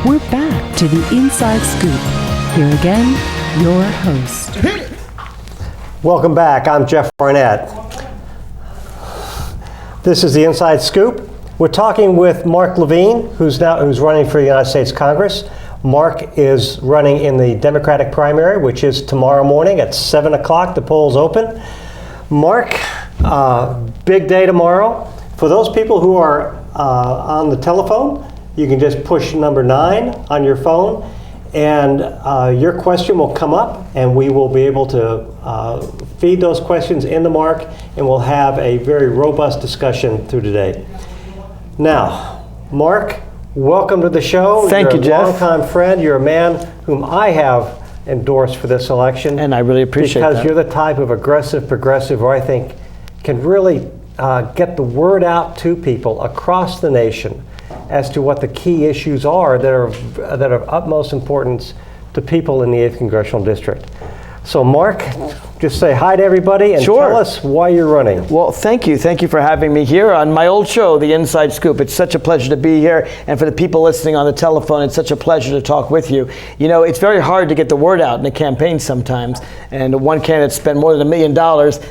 We're back to the Inside Scoop. Here again, your host. Welcome back. I'm Jeff Barnett. This is the Inside Scoop. We're talking with Mark Levine, who's running for the United States Congress. Mark is running in the Democratic primary, which is tomorrow morning at 7 o'clock. The polls open. Mark, big day tomorrow. For those people who are on the telephone, you can just push number 9 on your phone, and your question will come up, and we will be able to feed those questions into Mark, and we'll have a very robust discussion through today. Now, Mark, welcome to the show. Thank you, Jeff. You're a longtime friend. You're a man whom I have endorsed for this election. And I really appreciate that. Because you're the type of aggressive progressive who I think can really get the word out to people across the nation as to what the key issues are that are of utmost importance to people in the 8th Congressional District. So Mark, just say hi to everybody and tell us why you're running. Well, thank you. Thank you for having me here on my old show, The Inside Scoop. It's such a pleasure to be here. And for the people listening on the telephone, it's such a pleasure to talk with you. You know, it's very hard to get the word out in a campaign sometimes. And one candidate spent more than $1 million.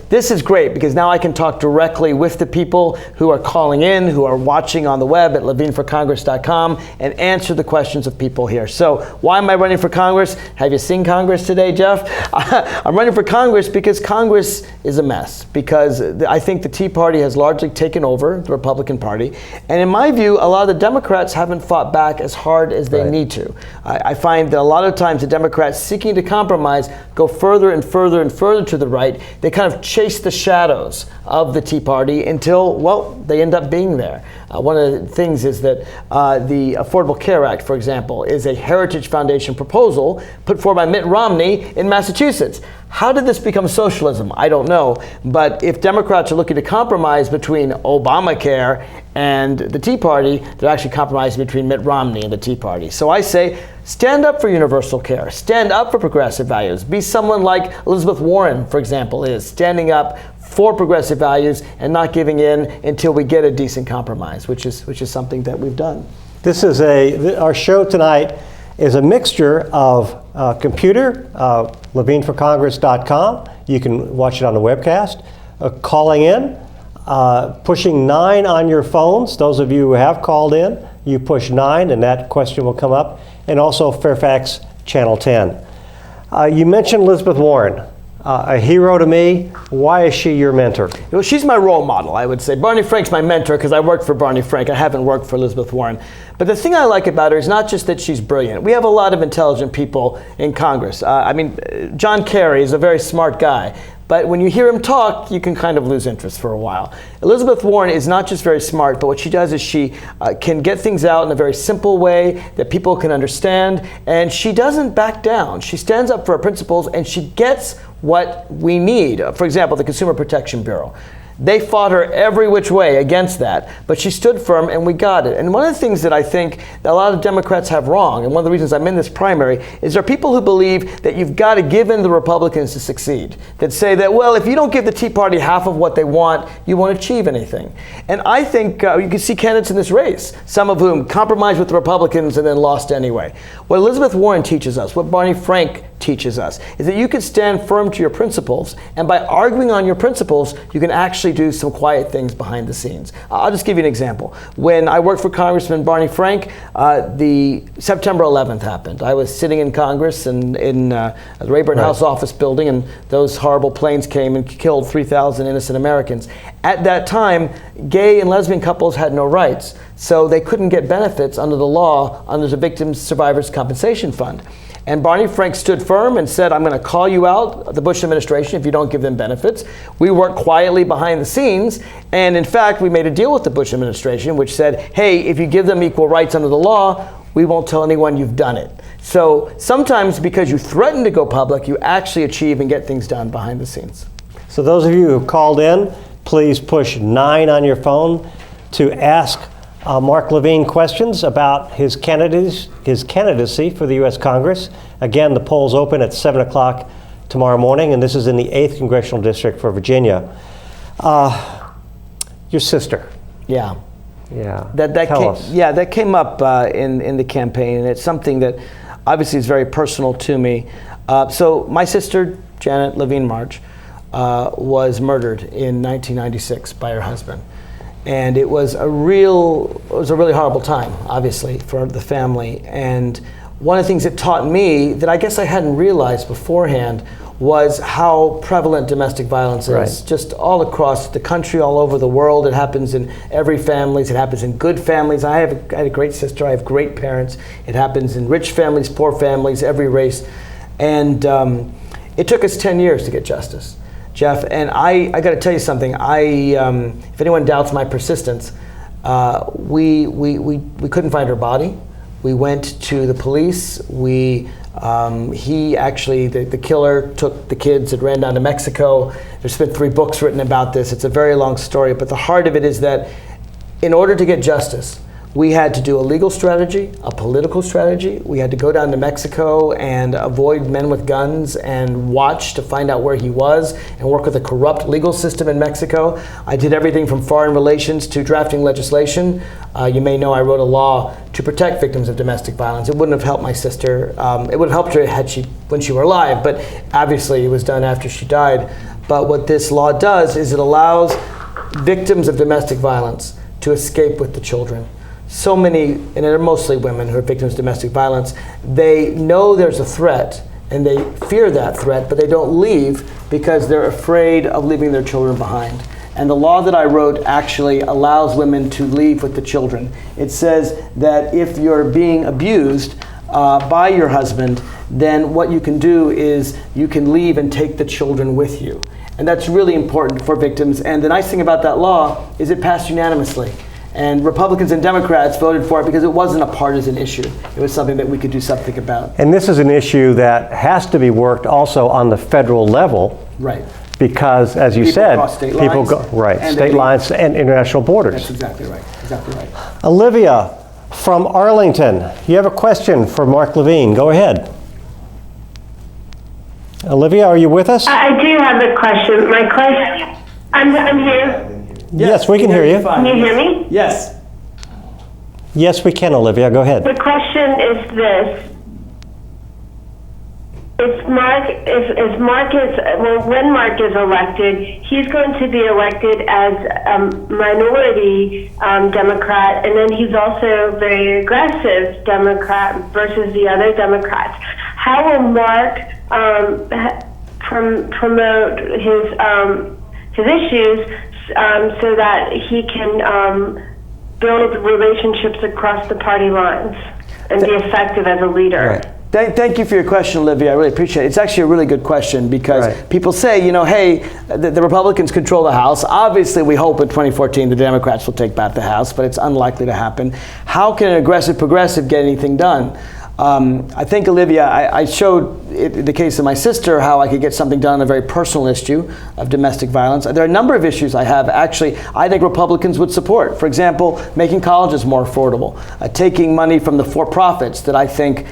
This is great because now I can talk directly with the people who are calling in, who are watching on the web at levineforcongress.com, and answer the questions of people here. So why am I running for Congress? Have you seen Congress today, Jeff? I'm running for Congress because Congress is a mess, because I think the Tea Party has largely taken over the Republican Party. And in my view, a lot of the Democrats haven't fought back as hard as they need to. I find that a lot of times the Democrats seeking to compromise go further and further and further to the right. They kind of chase the shadows of the Tea Party until, well, they end up being there. One of the things is that the Affordable Care Act, for example, is a Heritage Foundation proposal put forward by Mitt Romney in Massachusetts. How did this become socialism? I don't know. But if Democrats are looking to compromise between Obamacare and the Tea Party, they're actually compromising between Mitt Romney and the Tea Party. So I say, stand up for universal care. Stand up for progressive values. Be someone like Elizabeth Warren, for example, is standing up for progressive values and not giving in until we get a decent compromise, which is something that we've done. This is our show tonight is a mixture of computer, levineforcongress.com. You can watch it on the webcast. Calling in, pushing 9 on your phones. Those of you who have called in, you push 9 and that question will come up. And also Fairfax Channel 10. You mentioned Elizabeth Warren. A hero to me. Why is she your mentor? Well, she's my role model, I would say. Barney Frank's my mentor because I worked for Barney Frank. I haven't worked for Elizabeth Warren. But the thing I like about her is not just that she's brilliant. We have a lot of intelligent people in Congress. John Kerry is a very smart guy. But when you hear him talk, you can kind of lose interest for a while. Elizabeth Warren is not just very smart, but what she does is she can get things out in a very simple way that people can understand, and she doesn't back down. She stands up for her principles, and she gets what we need. For example, the Consumer Protection Bureau. They fought her every which way against that, but she stood firm and we got it. And one of the things that I think that a lot of Democrats have wrong, and one of the reasons I'm in this primary, is there are people who believe that you've got to give in to the Republicans to succeed. That say that, well, if you don't give the Tea Party half of what they want, you won't achieve anything. And I think you can see candidates in this race, some of whom compromised with the Republicans and then lost anyway. What Elizabeth Warren teaches us, what Barney Frank teaches us, is that you can stand firm to your principles, and by arguing on your principles, you can actually do some quiet things behind the scenes. I'll just give you an example. When I worked for Congressman Barney Frank, the September 11th happened. I was sitting in Congress and in the Rayburn House office building, and those horrible planes came and killed 3,000 innocent Americans. At that time, gay and lesbian couples had no rights, so they couldn't get benefits under the law under the Victims Survivors Compensation Fund. And Barney Frank stood firm and said, I'm going to call you out, the Bush administration, if you don't give them benefits. We worked quietly behind the scenes. And in fact, we made a deal with the Bush administration, which said, hey, if you give them equal rights under the law, we won't tell anyone you've done it. So sometimes because you threaten to go public, you actually achieve and get things done behind the scenes. So those of you who called in, please push 9 on your phone to ask Mark Levine questions about his candidacy for the U.S. Congress. Again, the polls open at 7 o'clock tomorrow morning, and this is in the 8th Congressional District for Virginia. Your sister. Yeah. Yeah. That came up in the campaign, and it's something that obviously is very personal to me. So my sister, Janet Levine March, was murdered in 1996 by her husband. And it was a really horrible time, obviously, for the family. And one of the things it taught me that I guess I hadn't realized beforehand was how prevalent domestic violence is, just all across the country, all over the world. It happens in every family. It happens in good families. I had a great sister. I have great parents. It happens in rich families, poor families, every race. And it took us 10 years to get justice, Jeff. And I got to tell you something. If anyone doubts my persistence, we couldn't find her body. We went to the police. He actually, the killer took the kids and ran down to Mexico. There's been 3 books written about this. It's a very long story, but the heart of it is that in order to get justice, we had to do a legal strategy, a political strategy. We had to go down to Mexico and avoid men with guns and watch to find out where he was and work with a corrupt legal system in Mexico. I did everything from foreign relations to drafting legislation. You may know I wrote a law to protect victims of domestic violence. It wouldn't have helped my sister. It would have helped her when she were alive, but obviously it was done after she died. But what this law does is it allows victims of domestic violence to escape with the children. So many, and they're mostly women who are victims of domestic violence, they know there's a threat and they fear that threat, but they don't leave because they're afraid of leaving their children behind. And the law that I wrote actually allows women to leave with the children. It says that if you're being abused by your husband, then what you can do is you can leave and take the children with you. And that's really important for victims. And the nice thing about that law is it passed unanimously. And Republicans and Democrats voted for it because it wasn't a partisan issue. It was something that we could do something about. And this is an issue that has to be worked also on the federal level. Right. Because, as you people said, cross state people lines, go state lines and international borders. That's exactly right. Exactly right. Olivia from Arlington, you have a question for Mark Levine. Go ahead. Olivia, are you with us? I do have a question. My question, I'm here. Yes, we can hear you. Can you hear me? Yes. Yes, we can, Olivia. Go ahead. The question is this. When Mark is elected, he's going to be elected as a minority Democrat, and then he's also very aggressive Democrat versus the other Democrats. How will Mark promote his issues so that he can build relationships across the party lines and be effective as a leader? Right. Thank you for your question, Olivia. I really appreciate it. It's actually a really good question because people say, hey, the Republicans control the House. Obviously, we hope in 2014 the Democrats will take back the House, but it's unlikely to happen. How can an aggressive progressive get anything done? I think, Olivia, I showed in the case of my sister how I could get something done on a very personal issue of domestic violence. There are a number of issues I have, actually, I think Republicans would support. For example, making colleges more affordable, taking money from the for-profits that I think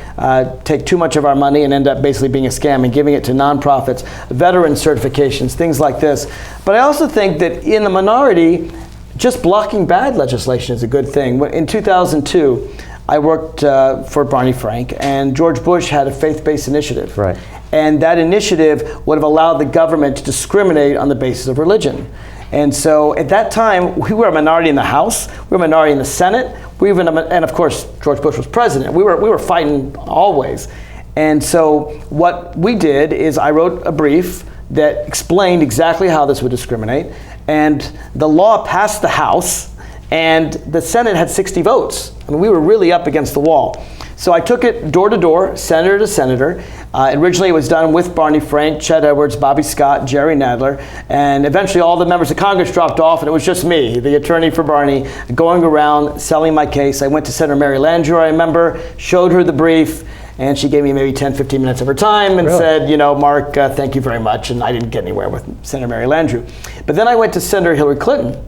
take too much of our money and end up basically being a scam and giving it to nonprofits, veteran certifications, things like this. But I also think that in the minority, just blocking bad legislation is a good thing. In 2002, I worked for Barney Frank, and George Bush had a faith-based initiative. Right. And that initiative would have allowed the government to discriminate on the basis of religion. And so at that time, we were a minority in the House, we were a minority in the Senate, and of course, George Bush was president. We were fighting always. And so what we did is I wrote a brief that explained exactly how this would discriminate, and the law passed the House, and the Senate had 60 votes. I mean, we were really up against the wall. So I took it door to door, senator to senator. Originally it was done with Barney Frank, Chet Edwards, Bobby Scott, Jerry Nadler, and eventually all the members of Congress dropped off, and it was just me, the attorney for Barney, going around selling my case. I went to Senator Mary Landrieu, I remember, showed her the brief, and she gave me maybe 10, 15 minutes of her time and said, Mark, thank you very much, and I didn't get anywhere with Senator Mary Landrieu. But then I went to Senator Hillary Clinton.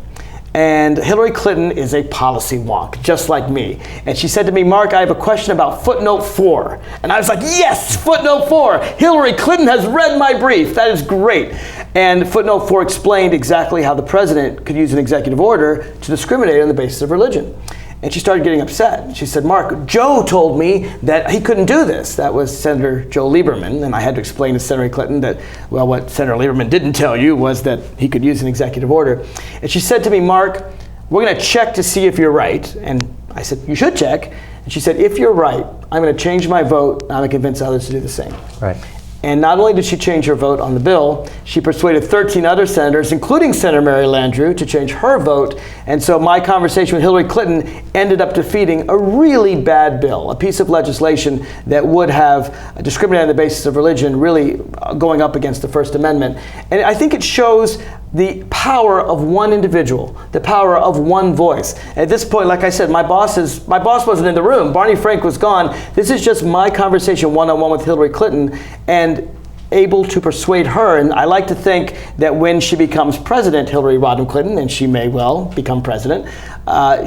And Hillary Clinton is a policy wonk, just like me. And she said to me, Mark, I have a question about footnote 4. And I was like, yes, footnote 4. Hillary Clinton has read my brief. That is great. And footnote 4 explained exactly how the president could use an executive order to discriminate on the basis of religion. And she started getting upset. She said, Mark, Joe told me that he couldn't do this. That was Senator Joe Lieberman. And I had to explain to Senator Clinton that, well, what Senator Lieberman didn't tell you was that he could use an executive order. And she said to me, Mark, we're going to check to see if you're right. And I said, you should check. And she said, if you're right, I'm going to change my vote. I'm going to convince others to do the same. Right. And not only did she change her vote on the bill, she persuaded 13 other senators, including Senator Mary Landrieu, to change her vote. And so my conversation with Hillary Clinton ended up defeating a really bad bill, a piece of legislation that would have discriminated on the basis of religion, really going up against the First Amendment. And I think it shows the power of one individual, the power of one voice. At this point, like I said, my boss wasn't in the room. Barney Frank was gone. This is just my conversation one-on-one with Hillary Clinton, and able to persuade her. And I like to think that when she becomes president, Hillary Rodham Clinton, and she may well become president,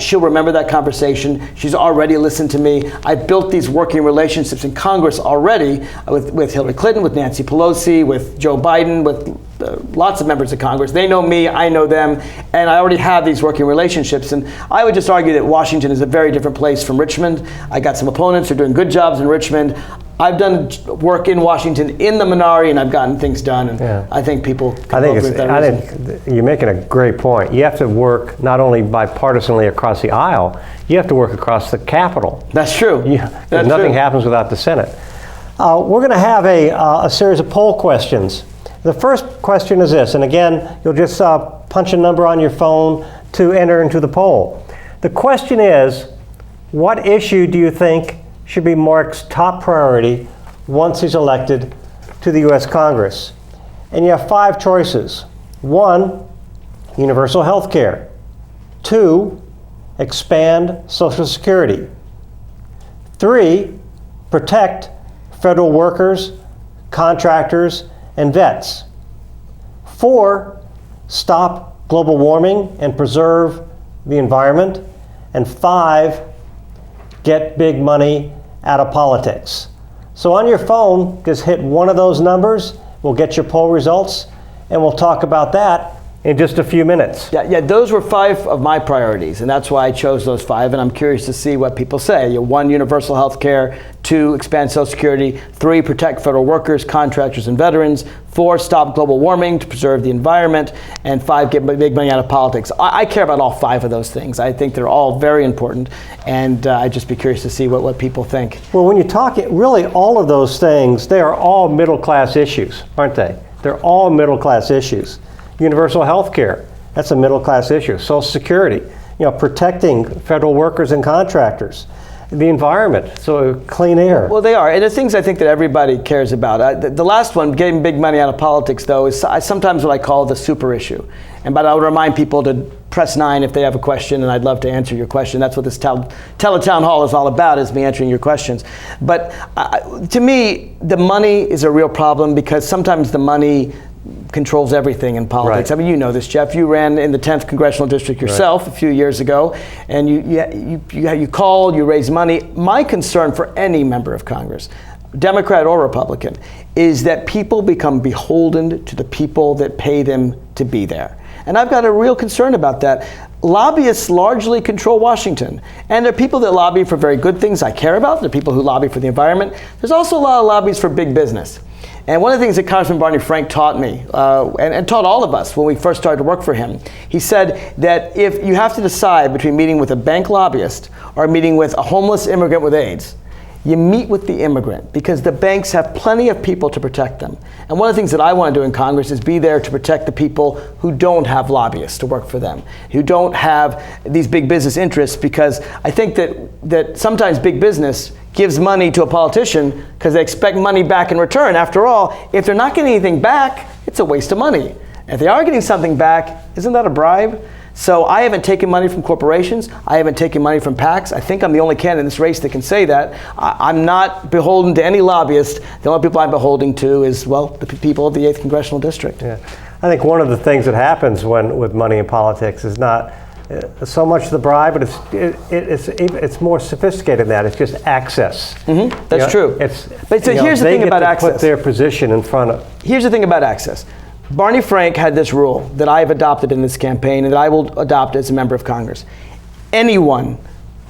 she'll remember that conversation. She's already listened to me. I've built these working relationships in Congress already with Hillary Clinton, with Nancy Pelosi, with Joe Biden, with lots of members of Congress. They know me, I know them, and I already have these working relationships. And I would just argue that Washington is a very different place from Richmond. I got some opponents who are doing good jobs in Richmond. I've done work in Washington in the minority, and I've gotten things done. And Yeah. I think people can I vote for that reason. think you're making a great point. You have to work not only bipartisanly across the aisle, you have to work across the Capitol. That's true. That's Nothing true. happens without the Senate. We're going to have a series of poll questions. The first question is this, and again, you'll just punch a number on your phone to enter into the poll. The question is, what issue do you think should be Mark's top priority once he's elected to the U.S. Congress? And you have 5 choices. 1, universal health care. 2, expand Social Security. 3, protect federal workers, contractors, and vets. 4, stop global warming and preserve the environment. And 5, get big money out of politics. So on your phone, just hit one of those numbers. We'll get your poll results, and we'll talk about that in just a few minutes. Yeah, those were 5 of my priorities, and that's why I chose those 5, and I'm curious to see what people say. 1, universal health care. 2, expand Social Security. 3, protect federal workers, contractors, and veterans. 4, stop global warming to preserve the environment. And 5, get big money out of politics. I care about all 5 of those things. I think they're all very important, and I'd just be curious to see what people think. Well, when you talk, really all of those things, they are all middle-class issues, aren't they? They're all middle-class issues. Universal health care, that's a middle-class issue. Social Security, protecting federal workers and contractors. The environment, so clean air. Well, they are, and the things I think that everybody cares about. The last one, getting big money out of politics, though, is sometimes what I call the super issue. But I would remind people to press 9 if they have a question, and I'd love to answer your question. That's what this Teletown Hall is all about, is me answering your questions. But to me, the money is a real problem, because sometimes the money controls everything in politics. Right. I mean, you know this, Jeff. You ran in the 10th Congressional District yourself a few years ago, and you called, you raised money. My concern for any member of Congress, Democrat or Republican, is that people become beholden to the people that pay them to be there. And I've got a real concern about that. Lobbyists largely control Washington. And there are people that lobby for very good things I care about. There are people who lobby for the environment. There's also a lot of lobbies for big business. And one of the things that Congressman Barney Frank taught me, and taught all of us when we first started to work for him, he said that if you have to decide between meeting with a bank lobbyist or meeting with a homeless immigrant with AIDS, you meet with the immigrant, because the banks have plenty of people to protect them. And one of the things that I want to do in Congress is be there to protect the people who don't have lobbyists to work for them, who don't have these big business interests, because I think that sometimes big business gives money to a politician because they expect money back in return. After all, if they're not getting anything back, it's a waste of money. If they are getting something back, isn't that a bribe? So I haven't taken money from corporations. I haven't taken money from PACs. I think I'm the only candidate in this race that can say that. I'm not beholden to any lobbyist. The only people I'm beholden to is, well, the people of the 8th Congressional District. Yeah. I think one of the things that happens with money in politics is not so much the bribe, but it's more sophisticated than that. It's just access. That's true. Here's the thing about access. Put their position in front of. Here's the thing about access. Barney Frank had this rule that I've adopted in this campaign and that I will adopt as a member of Congress. Anyone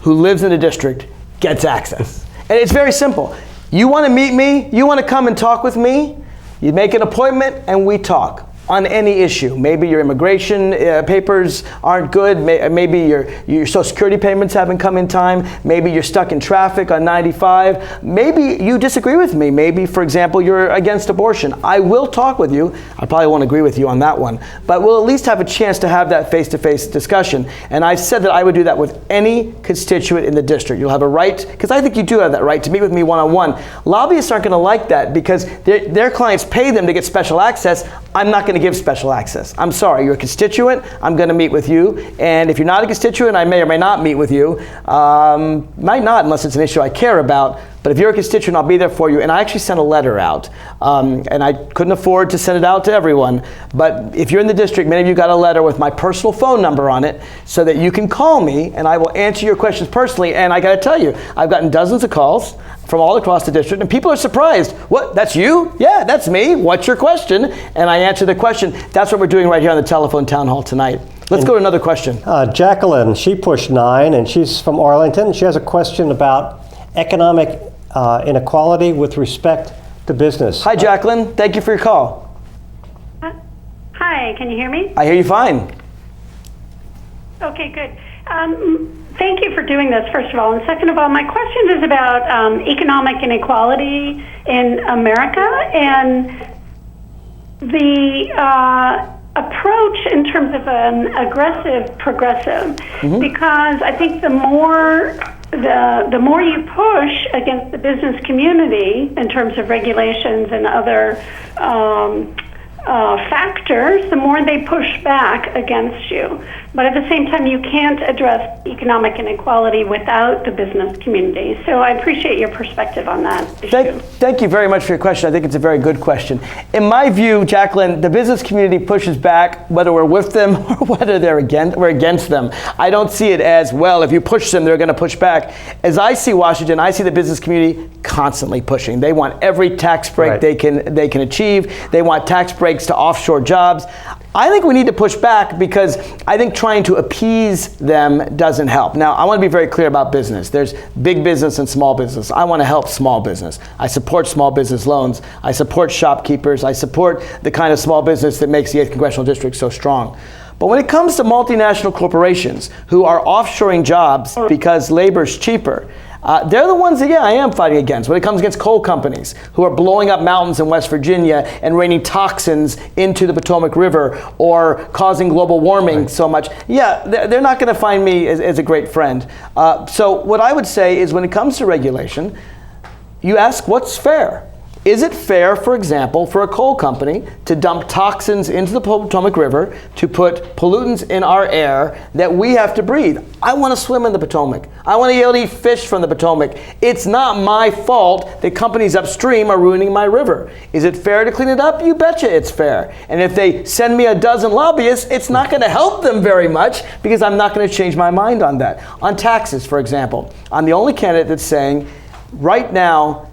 who lives in the district gets access. And it's very simple. You want to meet me? You want to come and talk with me? You make an appointment and we talk on any issue. Maybe your immigration papers aren't good. Maybe your Social Security payments haven't come in time. Maybe you're stuck in traffic on 95. Maybe you disagree with me. Maybe, for example, you're against abortion. I will talk with you. I probably won't agree with you on that one, but we'll at least have a chance to have that face-to-face discussion. And I said that I would do that with any constituent in the district. You'll have a right, because I think you do have that right, to meet with me one-on-one. Lobbyists aren't going to like that because their clients pay them to get special access. I'm not going to give special access. I'm sorry, you're a constituent, I'm going to meet with you, and if you're not a constituent, I may or may not meet with you. Might not unless it's an issue I care about, but if you're a constituent, I'll be there for you. And I actually sent a letter out, and I couldn't afford to send it out to everyone, but if you're in the district, many of you got a letter with my personal phone number on it so that you can call me and I will answer your questions personally. And I got to tell you, I've gotten dozens of calls from all across the district, and people are surprised. What, that's you? Yeah, that's me. What's your question? And I answer the question. That's what we're doing right here on the telephone town hall tonight. Let's go to another question. Jacqueline, she pushed 9, and she's from Arlington. She has a question about economic inequality with respect to business. Hi, Jacqueline. Thank you for your call. Hi, can you hear me? I hear you fine. Okay, good. Thank you for doing this, first of all. And second of all, my question is about economic inequality in America and the approach in terms of an aggressive progressive. Mm-hmm. Because I think the more you push against the business community in terms of regulations and other factors, the more they push back against you. But at the same time, you can't address economic inequality without the business community. So I appreciate your perspective on that issue. Thank you very much for your question. I think it's a very good question. In my view, Jacqueline, the business community pushes back whether we're with them or whether we're against them. I don't see it as, well, if you push them, they're going to push back. As I see Washington, I see the business community constantly pushing. They want every tax break they can achieve. They want tax breaks to offshore jobs. I think we need to push back because I think trying to appease them doesn't help. Now, I want to be very clear about business. There's big business and small business. I want to help small business. I support small business loans. I support shopkeepers. I support the kind of small business that makes the 8th Congressional District so strong. But when it comes to multinational corporations who are offshoring jobs because labor's cheaper, they're the ones that, I am fighting against. When it comes against coal companies who are blowing up mountains in West Virginia and raining toxins into the Potomac River or causing global warming so much, they're not going to find me as a great friend. So what I would say is when it comes to regulation, you ask what's fair. Is it fair, for example, for a coal company to dump toxins into the Potomac River to put pollutants in our air that we have to breathe? I want to swim in the Potomac. I want to be able to eat fish from the Potomac. It's not my fault that companies upstream are ruining my river. Is it fair to clean it up? You betcha it's fair. And if they send me a dozen lobbyists, it's not going to help them very much because I'm not going to change my mind on that. On taxes, for example, I'm the only candidate that's saying right now,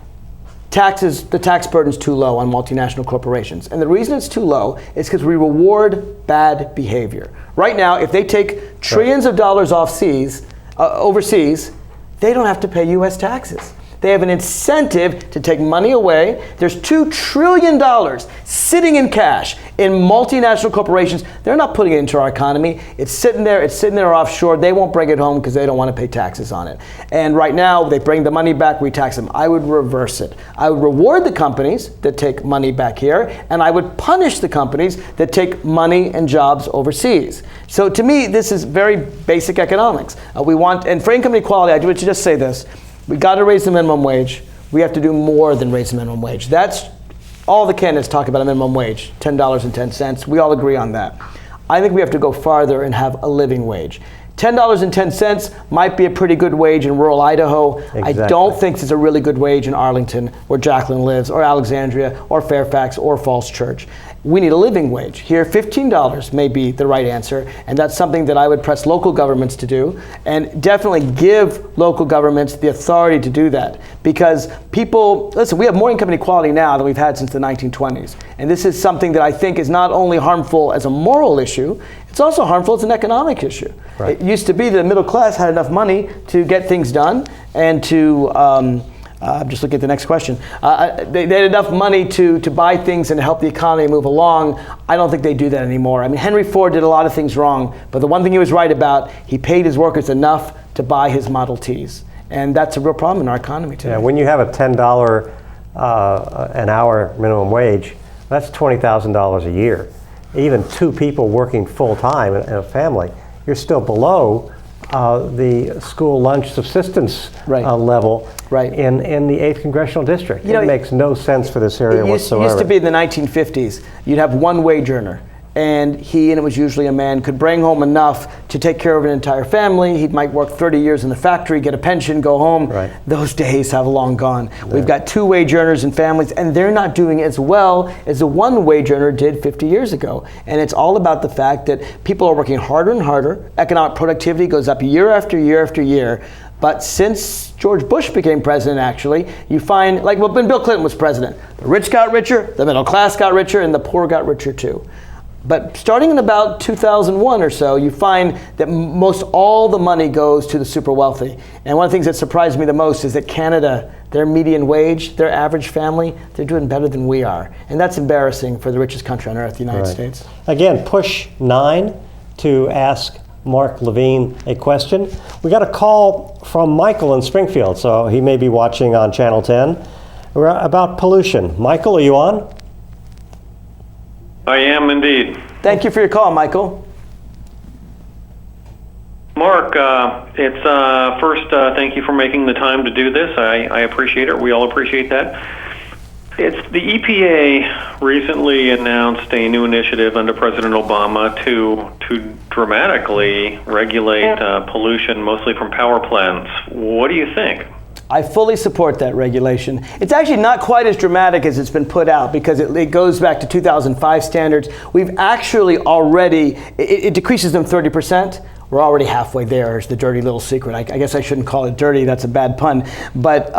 the tax burden's too low on multinational corporations. And the reason it's too low is because we reward bad behavior. Right now, if they take trillions of dollars overseas, they don't have to pay U.S. taxes. They have an incentive to take money away. There's $2 trillion sitting in cash in multinational corporations. They're not putting it into our economy. It's sitting there offshore. They won't bring it home because they don't want to pay taxes on it. And right now, they bring the money back, we tax them. I would reverse it. I would reward the companies that take money back here, and I would punish the companies that take money and jobs overseas. So to me, this is very basic economics. And for income inequality, I would just say this. We got to raise the minimum wage. We have to do more than raise the minimum wage. That's all the candidates talk about a minimum wage, $10.10. We all agree on that. I think we have to go farther and have a living wage. $10.10 might be a pretty good wage in rural Idaho. I Exactly. don't think it's a really good wage in Arlington, where Jacqueline lives, or Alexandria, or Fairfax, or Falls Church. We need a living wage. Here, $15 may be the right answer, and that's something that I would press local governments to do, and definitely give local governments the authority to do that. Because people, listen, we have more income inequality now than we've had since the 1920s. And this is something that I think is not only harmful as a moral issue, it's also harmful as an economic issue. Right. It used to be that the middle class had enough money to get things done and to, I'm just looking at the next question. They had enough money to buy things and to help the economy move along. I don't think they do that anymore. I mean, Henry Ford did a lot of things wrong, but the one thing he was right about, he paid his workers enough to buy his Model Ts. And that's a real problem in our economy today. Yeah, when you have a $10 an hour minimum wage, that's $20,000 a year. Even two people working full-time in a family, you're still below the school lunch subsistence level in the 8th Congressional District. It makes no sense for this area whatsoever. It used to be in the 1950s, you'd have one wage earner, and it was usually a man, could bring home enough to take care of an entire family. He might work 30 years in the factory, get a pension, go home. Right. Those days have long gone. Yeah. We've got two wage earners in families, and they're not doing as well as the one wage earner did 50 years ago. And it's all about the fact that people are working harder and harder. Economic productivity goes up year after year after year. But since George Bush became president, actually, you find, like when Bill Clinton was president, the rich got richer, the middle class got richer, and the poor got richer too. But starting in about 2001 or so, you find that most all the money goes to the super wealthy. And one of the things that surprised me the most is that Canada, their median wage, their average family, they're doing better than we are. And that's embarrassing for the richest country on earth, the United States. Again, push 9 to ask Mark Levine a question. We got a call from Michael in Springfield, so he may be watching on Channel 10. We're about pollution. Michael, are you on? I am indeed. Thank you for your call, Michael. Mark, it's first, thank you for making the time to do this. I appreciate it. We all appreciate that. It's the EPA recently announced a new initiative under President Obama to dramatically regulate pollution, mostly from power plants. What do you think? I fully support that regulation. It's actually not quite as dramatic as it's been put out, because it goes back to 2005 standards. We've actually already, it decreases them 30%. We're already halfway there, is the dirty little secret. I guess I shouldn't call it dirty, that's a bad pun. But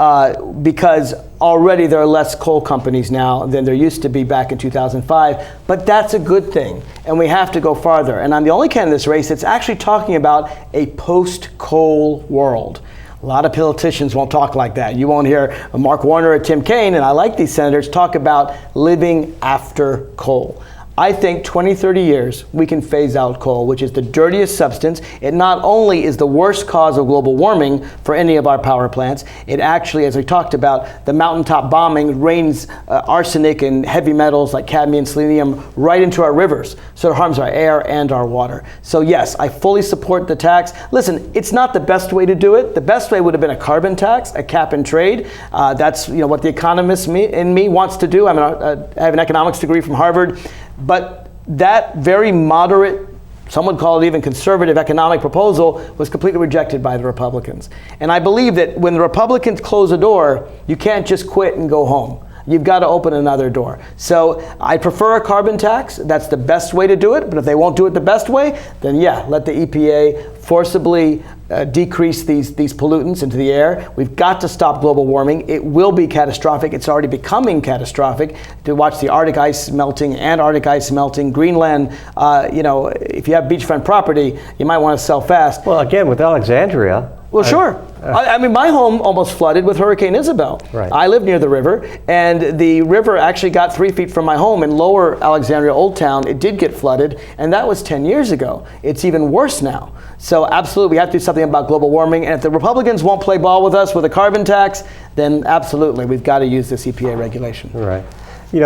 because already there are less coal companies now than there used to be back in 2005. But that's a good thing, and we have to go farther. And I'm the only candidate in this race that's actually talking about a post-coal world. A lot of politicians won't talk like that. You won't hear Mark Warner or Tim Kaine, and I like these senators, talk about living after coal. I think 20, 30 years, we can phase out coal, which is the dirtiest substance. It not only is the worst cause of global warming for any of our power plants, it actually, as we talked about, the mountaintop bombing rains arsenic and heavy metals like cadmium and selenium right into our rivers. So it harms our air and our water. So yes, I fully support the tax. Listen, it's not the best way to do it. The best way would have been a carbon tax, a cap and trade. That's what the economist in me wants to do. I have an economics degree from Harvard. But that very moderate, some would call it even conservative economic proposal was completely rejected by the Republicans. And I believe that when the Republicans close a door, you can't just quit and go home. You've got to open another door. So I prefer a carbon tax. That's the best way to do it. But if they won't do it the best way, then yeah, let the EPA forcibly decrease these pollutants into the air. We've got to stop global warming. It will be catastrophic. It's already becoming catastrophic. To watch the Arctic ice melting, Antarctic ice melting, Greenland, if you have beachfront property, you might want to sell fast. Well, again, with Alexandria. Well, sure. I mean, my home almost flooded with Hurricane Isabel. Right. I live near the river, and the river actually got 3 feet from my home in lower Alexandria, Old Town. It did get flooded, and that was 10 years ago. It's even worse now. So absolutely, we have to do something about global warming. And if the Republicans won't play ball with us with a carbon tax, then absolutely, we've got to use this EPA regulation. Right. The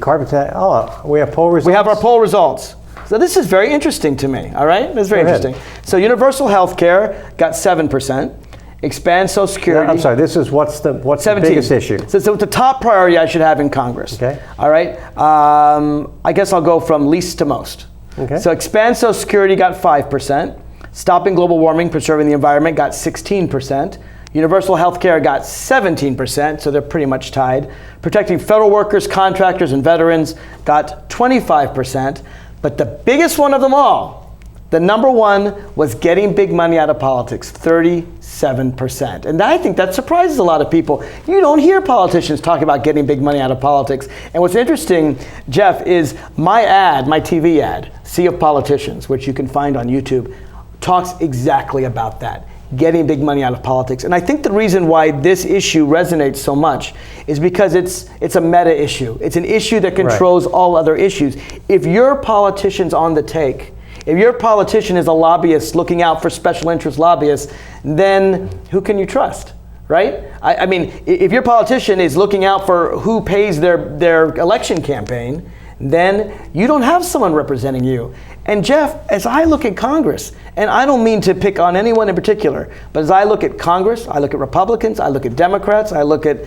carbon tax, we have poll results? We have our poll results. So this is very interesting to me, all right? This is very interesting. So universal health care got 7%. Expand Social Security. I'm sorry, this is what's the biggest issue? So it's the top priority I should have in Congress. Okay. All right. I guess I'll go from least to most. Okay. So expand Social Security got 5%. Stopping global warming, preserving the environment got 16%. Universal health care got 17%, so they're pretty much tied. Protecting federal workers, contractors, and veterans got 25%. But the biggest one of them all, the number one, was getting big money out of politics, 37%. And I think that surprises a lot of people. You don't hear politicians talk about getting big money out of politics. And what's interesting, Jeff, is my TV ad, Sea of Politicians, which you can find on YouTube, talks exactly about that. Getting big money out of politics. And I think the reason why this issue resonates so much is because it's a meta issue. It's an issue that controls all other issues. If your politician's on the take, if your politician is a lobbyist looking out for special interest lobbyists, then who can you trust, right? I mean, if your politician is looking out for who pays their election campaign, then you don't have someone representing you. And Jeff, as I look at Congress, and I don't mean to pick on anyone in particular, but as I look at Congress, I look at Republicans, I look at Democrats, I look at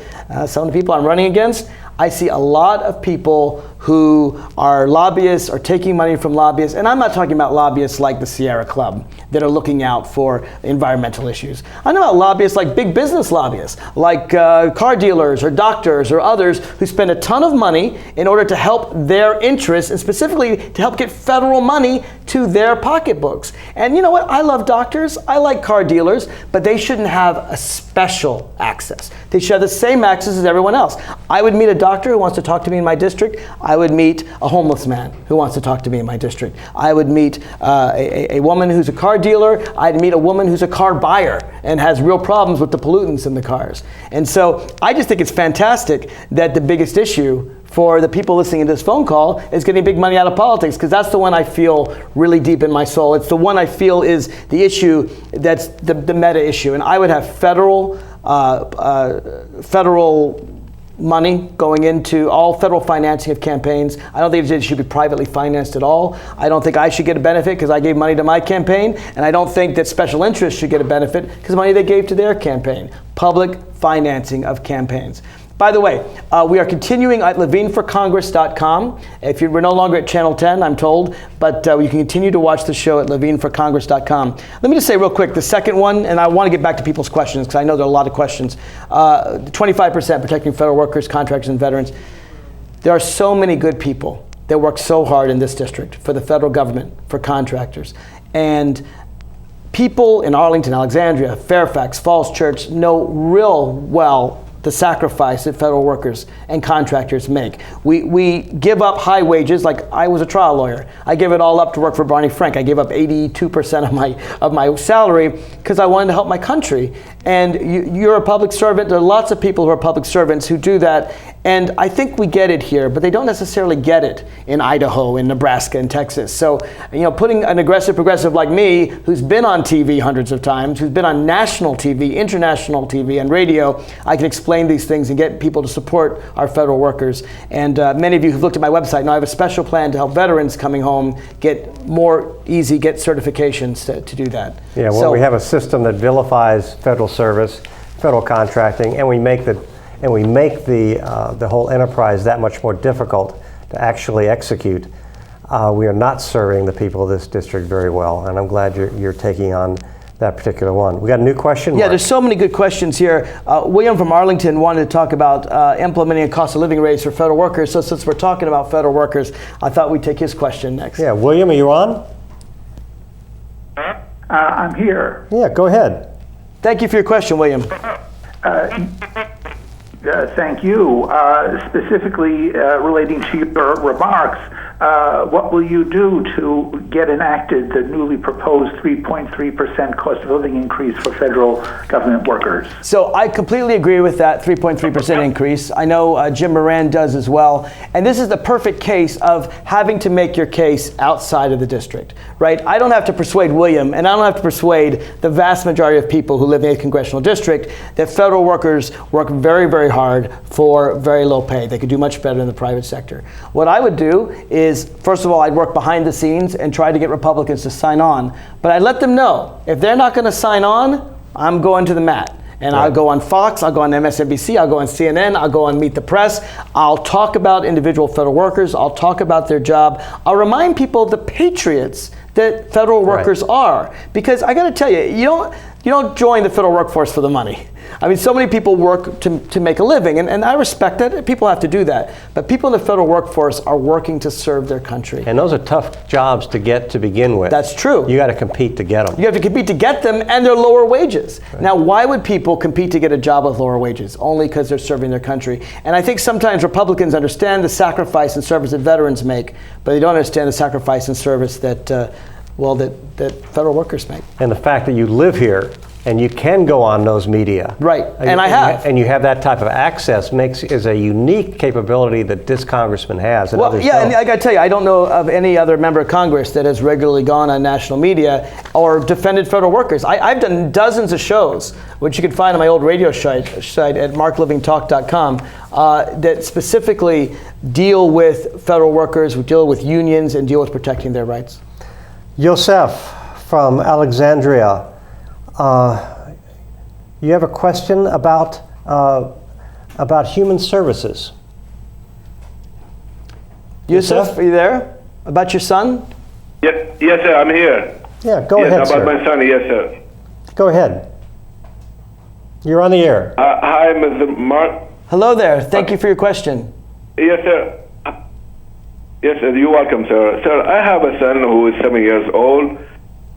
some of the people I'm running against, I see a lot of people who are lobbyists or taking money from lobbyists, and I'm not talking about lobbyists like the Sierra Club that are looking out for environmental issues. I know about lobbyists like big business lobbyists, like car dealers or doctors or others who spend a ton of money in order to help their interests, and specifically to help get federal money to their pocketbooks. And you know what? I love doctors, I like car dealers, but they shouldn't have a special access. They should have the same access as everyone else. I would meet a doctor who wants to talk to me in my district. I would meet a homeless man who wants to talk to me in my district. I would meet a woman who's a car dealer. I'd meet a woman who's a car buyer and has real problems with the pollutants in the cars. And so I just think it's fantastic that the biggest issue for the people listening to this phone call is getting big money out of politics, because that's the one I feel really deep in my soul. It's the one I feel is the issue that's the meta issue. And I would have federal money going into all federal financing of campaigns. I don't think it should be privately financed at all. I don't think I should get a benefit because I gave money to my campaign, and I don't think that special interests should get a benefit because of money they gave to their campaign. Public financing of campaigns. By the way, we are continuing at levineforcongress.com. If we're no longer at Channel 10, I'm told, but you can continue to watch the show at levineforcongress.com. Let me just say real quick, the second one, and I want to get back to people's questions because I know there are a lot of questions. 25% protecting federal workers, contractors, and veterans. There are so many good people that work so hard in this district for the federal government, for contractors. And people in Arlington, Alexandria, Fairfax, Falls Church know real well the sacrifice that federal workers and contractors make. We give up high wages. Like, I was a trial lawyer. I gave it all up to work for Barney Frank. I gave up 82% of my salary because I wanted to help my country. And you're a public servant. There are lots of people who are public servants who do that. And I think we get it here, but they don't necessarily get it in Idaho, in Nebraska, and Texas. So, putting an aggressive progressive like me, who's been on TV hundreds of times, who's been on national TV, international TV, and radio, I can explain these things and get people to support our federal workers. And many of you who've looked at my website know I have a special plan to help veterans coming home get certifications to do that. Yeah, well, we have a system that vilifies federal service, federal contracting, and we make the whole enterprise that much more difficult to actually execute. We are not serving the people of this district very well, and I'm glad you're taking on that particular one. We got a new question, Yeah, Mark? there's so many good questions here. William from Arlington wanted to talk about implementing a cost of living raise for federal workers. So since we're talking about federal workers, I thought we'd take his question next. Yeah, William, are you on? I'm here. Yeah, go ahead. Thank you for your question, William. Thank you. Specifically relating to your remarks, what will you do to get enacted the newly proposed 3.3% cost of living increase for federal government workers? So I completely agree with that 3.3% increase. I know Jim Moran does as well. And this is the perfect case of having to make your case outside of the district, right? I don't have to persuade William, and I don't have to persuade the vast majority of people who live in the 8th congressional district that federal workers work very, very hard for very low pay. They could do much better in the private sector. What I would do is, first of all, I'd work behind the scenes and try to get Republicans to sign on. But I'd let them know, if they're not going to sign on, I'm going to the mat. And I'll go on Fox, I'll go on MSNBC, I'll go on CNN, I'll go on Meet the Press. I'll talk about individual federal workers. I'll talk about their job. I'll remind people of the patriots that federal workers are. Because I got to tell you, you don't join the federal workforce for the money. I mean, so many people work to make a living, and I respect that. People have to do that. But people in the federal workforce are working to serve their country. And those are tough jobs to get to begin with. That's true. You got to compete to get them. You have to compete to get them, and they're lower wages. Right. Now, why would people compete to get a job with lower wages? Only because they're serving their country. And I think sometimes Republicans understand the sacrifice and service that veterans make, but they don't understand the sacrifice and service that, that federal workers make. And the fact that you live here and you can go on those media. Right, and I have. And you have that type of access is a unique capability that this congressman has. And others don't. And I got to tell you, I don't know of any other member of Congress that has regularly gone on national media or defended federal workers. I've done dozens of shows, which you can find on my old radio site at marklivintalk.com, that specifically deal with federal workers, deal with unions, and deal with protecting their rights. Yosef from Alexandria. You have a question about human services. Yusuf, are you there? About your son? Yes, sir, I'm here. Yeah, go ahead, sir. About my son, yes, sir. Go ahead. You're on the air. Hi, Mr. Mark. Hello there. Thank you for your question. Yes, sir. Yes, sir. You're welcome, sir. Sir, I have a son who is 7 years old,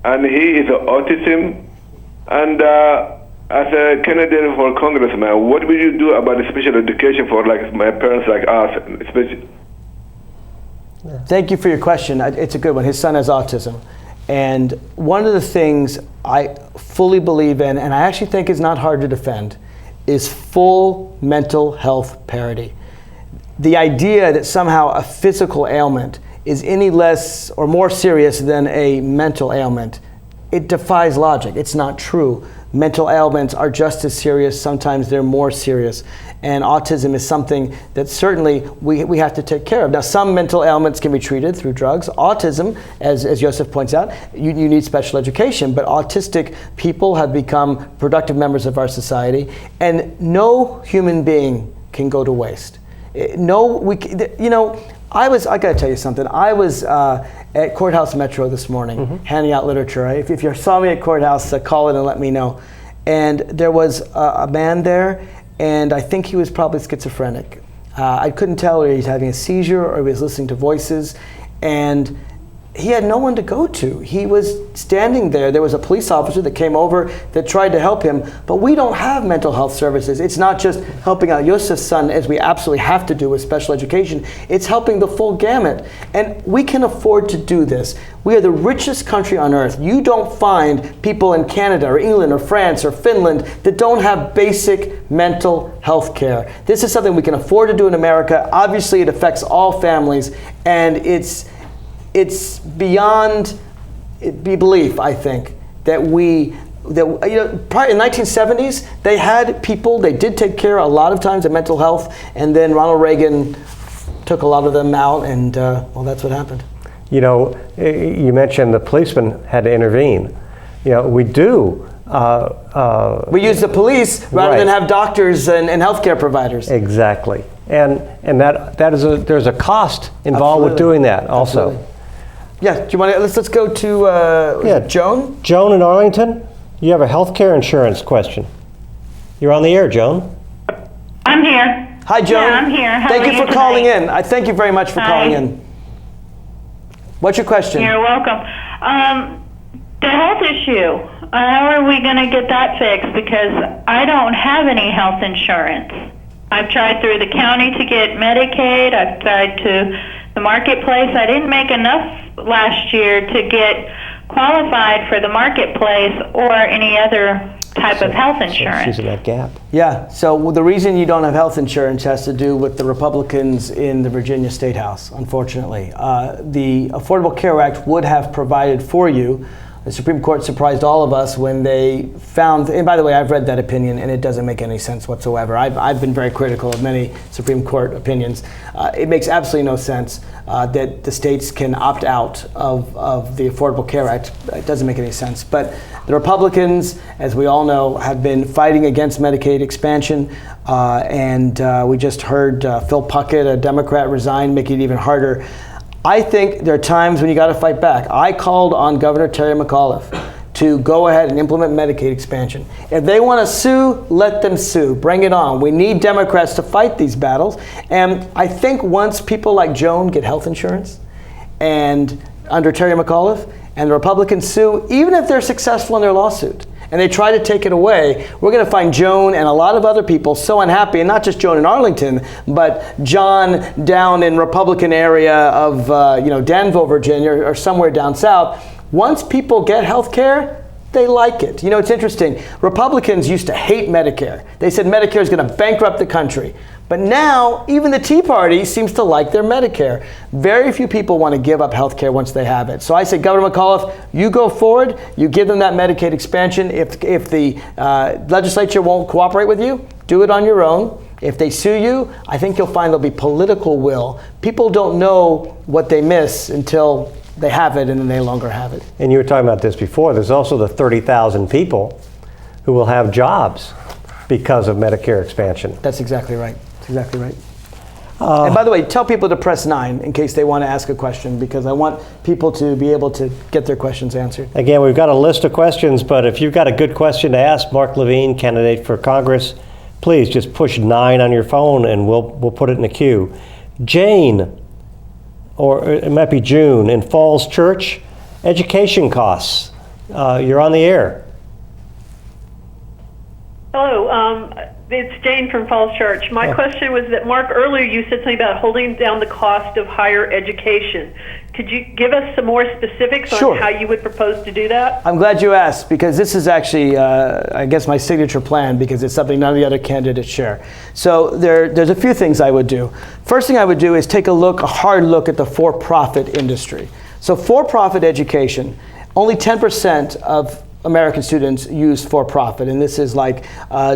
and he is autism. And as a candidate for congressman, what will you do about the special education for like my parents like us? Especially? Thank you for your question. It's a good one. His son has autism. And one of the things I fully believe in, and I actually think is not hard to defend, is full mental health parity. The idea that somehow a physical ailment is any less or more serious than a mental ailment, it defies logic. It's not true. Mental ailments are just as serious. Sometimes they're more serious. And autism is something that certainly we have to take care of. Now, some mental ailments can be treated through drugs. Autism, as Yosef points out, you need special education. But autistic people have become productive members of our society. And no human being can go to waste. I got to tell you something. I was at Courthouse Metro this morning handing out literature. If you saw me at Courthouse, call in and let me know. And there was a man there, and I think he was probably schizophrenic. I couldn't tell whether he was having a seizure or he was listening to voices. And he had no one to go to. He was standing there. There was a police officer that came over that tried to help him, but we don't have mental health services. It's not just helping out Yosef's son, as we absolutely have to do with special education. It's helping the full gamut. And we can afford to do this. We are the richest country on earth. You don't find people in Canada or England or France or Finland that don't have basic mental health care. This is something we can afford to do in America. Obviously, it affects all families, and it's beyond belief, I think, that probably in the 1970s, they did take care a lot of times of mental health, and then Ronald Reagan took a lot of them out, and that's what happened. You know, you mentioned the policeman had to intervene. You know, we do. We use the police rather than have doctors and healthcare providers. Exactly, and there's a cost involved with doing that also. Absolutely. Yeah, do you want to, let's go to Joan? Joan in Arlington, you have a health care insurance question. You're on the air, Joan. I'm here. Hi, Joan. Yeah, I'm here. How thank are you for calling in. I thank you very much for calling in. What's your question? You're welcome. The health issue, how are we going to get that fixed? Because I don't have any health insurance. I've tried through the county to get Medicaid. I've tried to the marketplace. I didn't make enough last year to get qualified for the marketplace or any other type of health insurance. She's in that gap. Yeah, so the reason you don't have health insurance has to do with the Republicans in the Virginia State House, unfortunately. The Affordable Care Act would have provided for you The Supreme Court surprised all of us when they found, and by the way, I've read that opinion and it doesn't make any sense whatsoever. I've been very critical of many Supreme Court opinions. It makes absolutely no sense that the states can opt out of the Affordable Care Act. It doesn't make any sense. But the Republicans, as we all know, have been fighting against Medicaid expansion. And we just heard Phil Puckett, a Democrat, resign, making it even harder. I think there are times when you got to fight back. I called on Governor Terry McAuliffe to go ahead and implement Medicaid expansion. If they want to sue, let them sue. Bring it on. We need Democrats to fight these battles. And I think once people like Joan get health insurance, and under Terry McAuliffe, and the Republicans sue, even if they're successful in their lawsuit, and they try to take it away, we're going to find Joan and a lot of other people so unhappy, and not just Joan in Arlington, but John down in Republican area of Danville, Virginia, or somewhere down south. Once people get health care, they like it. You know, it's interesting. Republicans used to hate Medicare. They said Medicare is going to bankrupt the country. But now, even the Tea Party seems to like their Medicare. Very few people want to give up health care once they have it. So I say, Governor McAuliffe, you go forward, you give them that Medicaid expansion. If the legislature won't cooperate with you, do it on your own. If they sue you, I think you'll find there'll be political will. People don't know what they miss until they have it and then they no longer have it. And you were talking about this before. There's also the 30,000 people who will have jobs because of Medicare expansion. That's exactly right. Exactly right. And by the way, tell people to press 9 in case they want to ask a question, because I want people to be able to get their questions answered. Again, we've got a list of questions, but if you've got a good question to ask Mark Levine, candidate for Congress, please just push 9 on your phone and we'll put it in the queue. Jane, or it might be June, in Falls Church, education costs. You're on the air. Hello, it's Jane from Falls Church. My question was that, Mark, earlier you said something about holding down the cost of higher education. Could you give us some more specifics on how you would propose to do that? I'm glad you asked, because this is actually, I guess, my signature plan, because it's something none of the other candidates share. So there's a few things I would do. First thing I would do is take a hard look at the for-profit industry. So for-profit education, only 10% of American students use for-profit, and this is like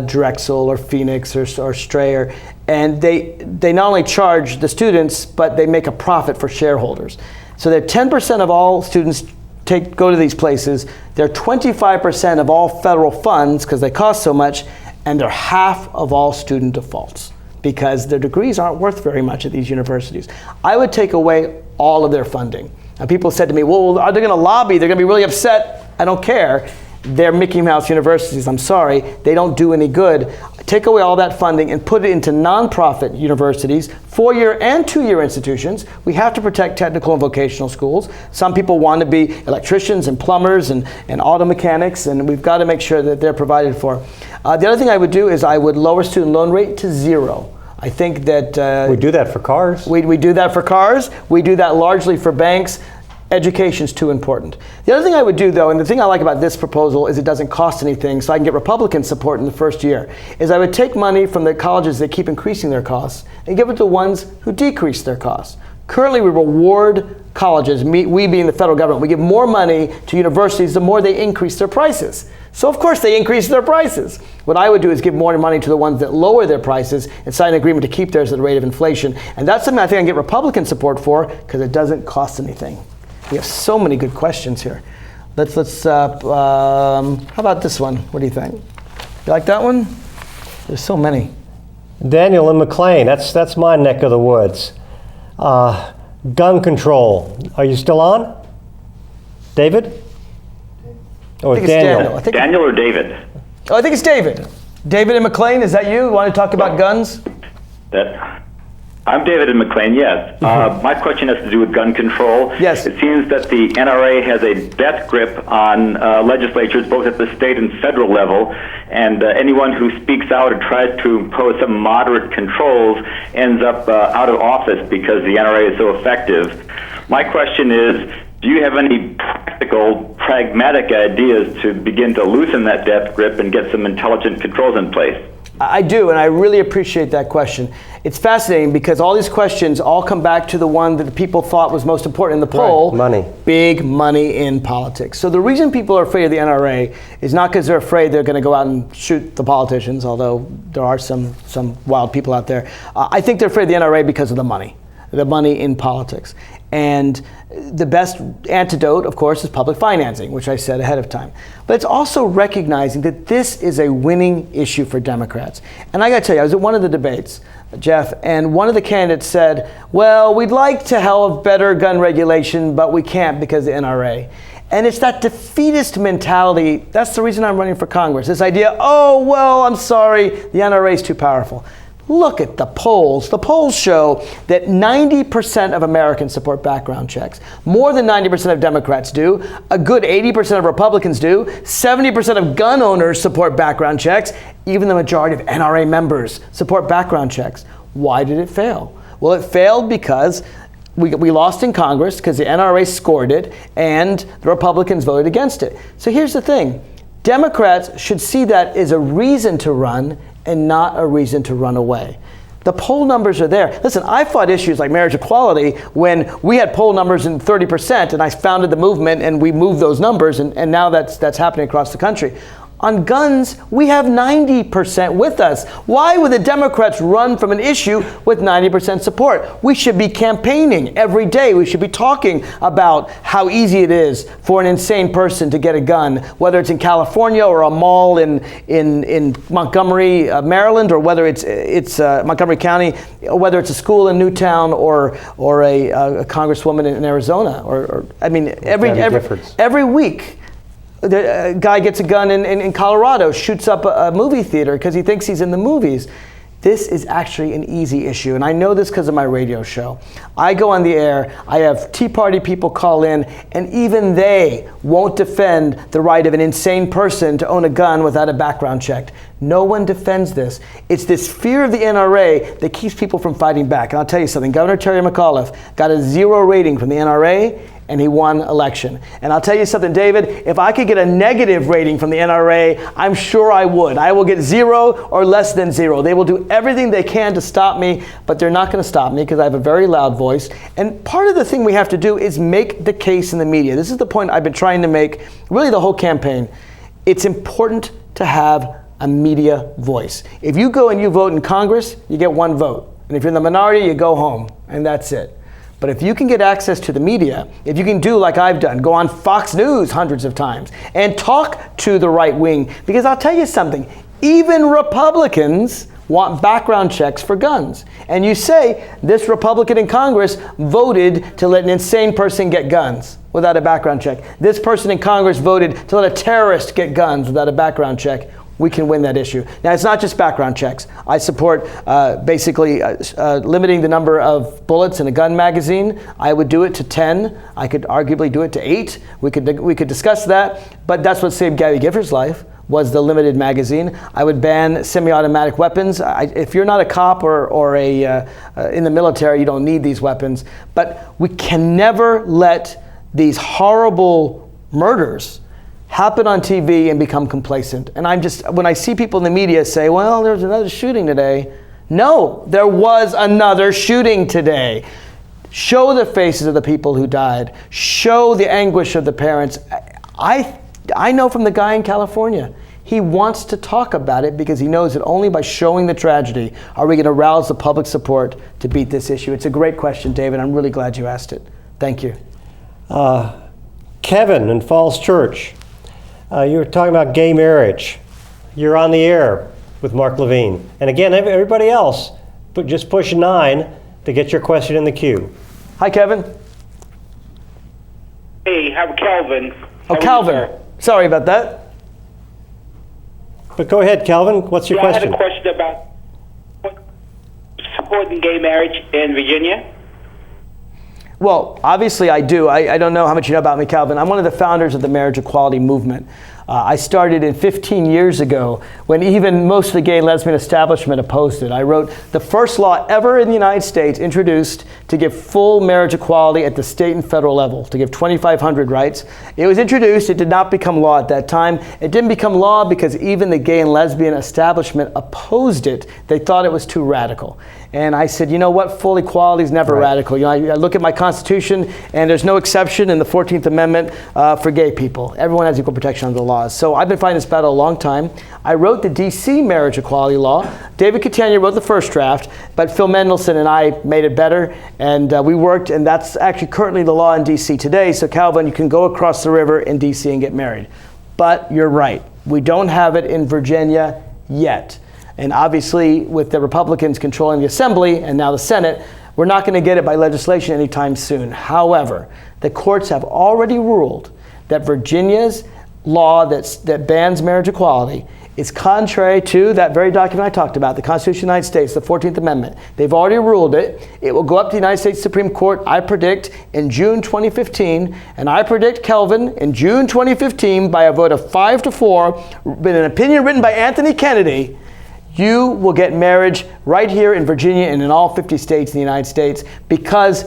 Drexel or Phoenix or Strayer, and they not only charge the students, but they make a profit for shareholders. So they're 10% of all students go to these places. They're 25% of all federal funds because they cost so much, and they're half of all student defaults because their degrees aren't worth very much at these universities. I would take away all of their funding. Now, people said to me, well, are they going to lobby? They're going to be really upset. I don't care. They're Mickey Mouse universities. I'm sorry. They don't do any good. Take away all that funding and put it into nonprofit universities, 4-year and 2-year institutions. We have to protect technical and vocational schools. Some people want to be electricians and plumbers and auto mechanics, and we've got to make sure that they're provided for. The other thing I would do is I would lower student loan rate to 0. I think that we do that for cars. We do that for cars. We do that largely for banks. Education's too important. The other thing I would do, though, and the thing I like about this proposal is it doesn't cost anything, so I can get Republican support in the first year, is I would take money from the colleges that keep increasing their costs and give it to ones who decrease their costs. Currently, we reward colleges, we being the federal government, we give more money to universities the more they increase their prices. So of course they increase their prices. What I would do is give more money to the ones that lower their prices and sign an agreement to keep theirs at the rate of inflation. And that's something I think I can get Republican support for because it doesn't cost anything. We have so many good questions here. How about this one? What do you think? You like that one? There's so many. Daniel in McLean, that's my neck of the woods. Gun control. Are you still on? David? Or Daniel? Daniel or David? Oh, I think it's David. David in McLean, is that you? You want to talk about guns? I'm David in McLean, yes. My question has to do with gun control. Yes. It seems that the NRA has a death grip on legislatures, both at the state and federal level, and anyone who speaks out or tries to impose some moderate controls ends up out of office because the NRA is so effective. My question is, do you have any practical, pragmatic ideas to begin to loosen that death grip and get some intelligent controls in place? I do, and I really appreciate that question. It's fascinating because all these questions all come back to the one that the people thought was most important in the poll. Right, money. Big money in politics. So the reason people are afraid of the NRA is not because they're afraid they're going to go out and shoot the politicians, although there are some wild people out there. I think they're afraid of the NRA because of the money in politics. And the best antidote, of course, is public financing, which I said ahead of time. But it's also recognizing that this is a winning issue for Democrats. And I got to tell you, I was at one of the debates, Jeff, and one of the candidates said, well, we'd like to have better gun regulation, but we can't because of the NRA. And it's that defeatist mentality. That's the reason I'm running for Congress. This idea, oh, well, I'm sorry, the NRA is too powerful. Look at the polls. The polls show that 90% of Americans support background checks. More than 90% of Democrats do. A good 80% of Republicans do. 70% of gun owners support background checks. Even the majority of NRA members support background checks. Why did it fail? Well, it failed because we lost in Congress because the NRA scored it and the Republicans voted against it. So here's the thing. Democrats should see that as a reason to run and not a reason to run away. The poll numbers are there. Listen, I fought issues like marriage equality when we had poll numbers in 30%, and I founded the movement and we moved those numbers, and now that's happening across the country. On guns, we have 90% with us. Why would the Democrats run from an issue with 90% support? We should be campaigning every day. We should be talking about how easy it is for an insane person to get a gun, whether it's in California or a mall in Montgomery, Maryland, or whether it's Montgomery County, or whether it's a school in Newtown or a congresswoman in Arizona. Every week, the guy gets a gun in Colorado, shoots up a movie theater because he thinks he's in the movies. This is actually an easy issue, and I know this because of my radio show. I go on the air, I have Tea Party people call in, and even they won't defend the right of an insane person to own a gun without a background check. No one defends this. It's this fear of the NRA that keeps people from fighting back. And I'll tell you something, Governor Terry McAuliffe got a 0 rating from the NRA, and he won election. And I'll tell you something, David, if I could get a negative rating from the NRA, I'm sure I would. I will get 0 or less than 0. They will do everything they can to stop me, but they're not going to stop me because I have a very loud voice. And part of the thing we have to do is make the case in the media. This is the point I've been trying to make, really the whole campaign. It's important to have a media voice. If you go and you vote in Congress, you get 1 vote. And if you're in the minority, you go home, and that's it. But if you can get access to the media, if you can do like I've done, go on Fox News hundreds of times and talk to the right wing, because I'll tell you something, even Republicans want background checks for guns. And you say, this Republican in Congress voted to let an insane person get guns without a background check. This person in Congress voted to let a terrorist get guns without a background check. We can win that issue. Now, it's not just background checks. I support limiting the number of bullets in a gun magazine. I would do it to 10. I could arguably do it to 8. We could discuss that, but that's what saved Gabby Giffords' life, was the limited magazine. I would ban semi-automatic weapons. If you're not a cop or in the military, you don't need these weapons. But we can never let these horrible murders happen on TV and become complacent. And when I see people in the media say, well, there's another shooting today. No, there was another shooting today. Show the faces of the people who died. Show the anguish of the parents. I know from the guy in California, he wants to talk about it because he knows that only by showing the tragedy are we going to rouse the public support to beat this issue. It's a great question, David. I'm really glad you asked it. Thank you. Kevin in Falls Church. You were talking about gay marriage. You're on the air with Mark Levine. And again, everybody else, just push 9 to get your question in the queue. Hi, Kevin. Hey, I'm Calvin. Oh, Calvin. Sorry about that. But go ahead, Calvin. What's your question? I had a question about supporting gay marriage in Virginia. Well, obviously I do. I don't know how much you know about me, Calvin. I'm one of the founders of the marriage equality movement. I started it 15 years ago when even most of the gay and lesbian establishment opposed it. I wrote the first law ever in the United States introduced to give full marriage equality at the state and federal level, to give 2,500 rights. It was introduced, it did not become law at that time. It didn't become law because even the gay and lesbian establishment opposed it. They thought it was too radical. And I said, you know what, full equality is never radical. You know, I look at my Constitution and there's no exception in the 14th Amendment for gay people. Everyone has equal protection under the laws. So I've been fighting this battle a long time. I wrote the DC marriage equality law. David Catania wrote the first draft, but Phil Mendelson and I made it better, and we worked, and that's actually currently the law in DC today. So Calvin, you can go across the river in DC and get married. But you're right, we don't have it in Virginia yet. And obviously, with the Republicans controlling the Assembly and now the Senate, we're not going to get it by legislation anytime soon. However, the courts have already ruled that Virginia's law that bans marriage equality is contrary to that very document I talked about, the Constitution of the United States, the 14th Amendment. They've already ruled it. It will go up to the United States Supreme Court, I predict, in June 2015. And I predict, Kelvin, in June 2015, by a vote of 5-4, with an opinion written by Anthony Kennedy, you will get marriage right here in Virginia and in all 50 states in the United States, because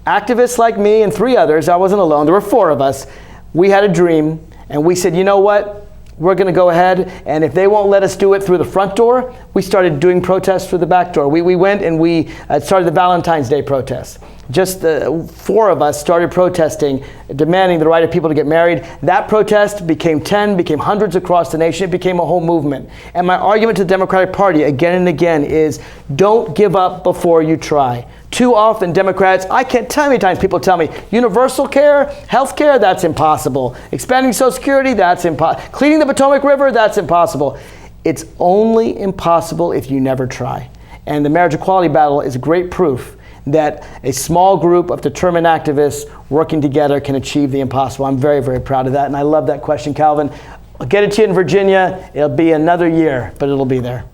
activists like me and 3 others, I wasn't alone, there were 4 of us, we had a dream, and we said, you know what? We're going to go ahead, and if they won't let us do it through the front door, we started doing protests through the back door. We went and we started the Valentine's Day protests. Just 4 of us started protesting, demanding the right of people to get married. That protest became 10, became hundreds across the nation. It became a whole movement. And my argument to the Democratic Party again and again is, don't give up before you try. Too often Democrats, I can't tell how many times people tell me, universal care, health care, that's impossible. Expanding Social Security, that's impossible. Cleaning the Potomac River, that's impossible. It's only impossible if you never try. And the marriage equality battle is great proof that a small group of determined activists working together can achieve the impossible. I'm very, very proud of that, and I love that question, Calvin. I'll get it to you in Virginia. It'll be another year, but it'll be there.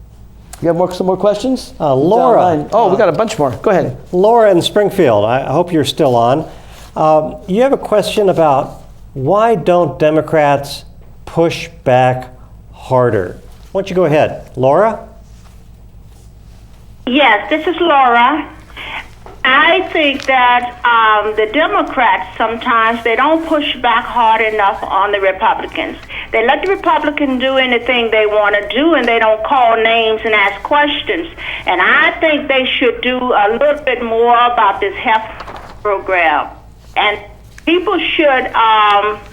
You have some more questions? Laura. We got a bunch more. Go ahead. Laura in Springfield, I hope you're still on. You have a question about why don't Democrats push back harder? Why don't you go ahead? Laura? Yes, this is Laura. I think that the Democrats sometimes, they don't push back hard enough on the Republicans. They let the Republicans do anything they want to do, and they don't call names and ask questions. And I think they should do a little bit more about this health program. And people should, ask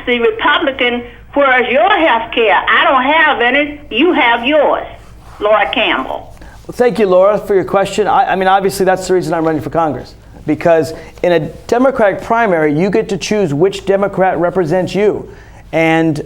the Republican, where's your health care? I don't have any. You have yours. Laura Campbell. Well, thank you, Laura, for your question. I mean, obviously, that's the reason I'm running for Congress. Because in a Democratic primary, you get to choose which Democrat represents you. And,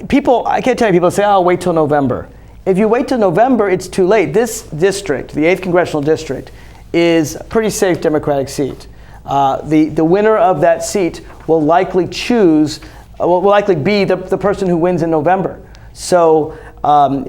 people, I can't tell you, people say, oh, wait till November. If you wait till November, it's too late. This district, the 8th Congressional District, is a pretty safe Democratic seat. The winner of that seat will likely be the person who wins in November. So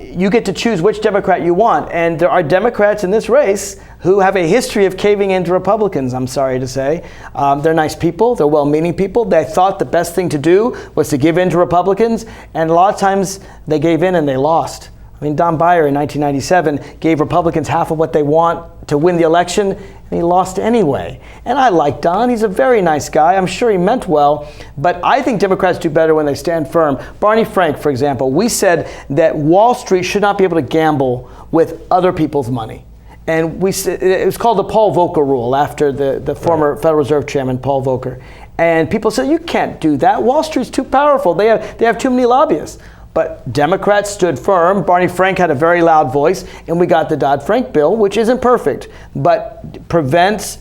you get to choose which Democrat you want. And there are Democrats in this race who have a history of caving into Republicans, I'm sorry to say. They're nice people. They're well-meaning people. They thought the best thing to do was to give in to Republicans. And a lot of times they gave in and they lost. I mean, Don Beyer in 1997 gave Republicans half of what they want to win the election, and he lost anyway. And I like Don. He's a very nice guy. I'm sure he meant well. But I think Democrats do better when they stand firm. Barney Frank, for example, we said that Wall Street should not be able to gamble with other people's money. And it was called the Paul Volcker rule, after the former Federal Reserve Chairman, Paul Volcker. And people said, you can't do that. Wall Street's too powerful. They have too many lobbyists. But Democrats stood firm. Barney Frank had a very loud voice, and we got the Dodd-Frank bill, which isn't perfect, but prevents,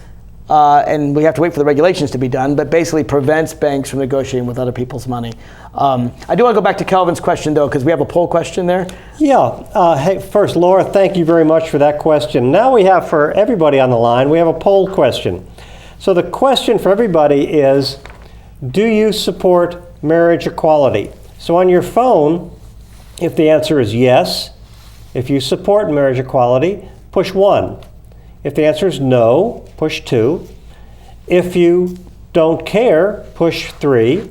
and we have to wait for the regulations to be done, but basically prevents banks from negotiating with other people's money. I do want to go back to Kelvin's question, though, because we have a poll question there. Yeah. Hey, first, Laura, thank you very much for that question. Now we have, for everybody on the line, we have a poll question. So the question for everybody is, do you support marriage equality? So on your phone, if the answer is yes, if you support marriage equality, push 1. If the answer is no, push 2. If you don't care, push 3.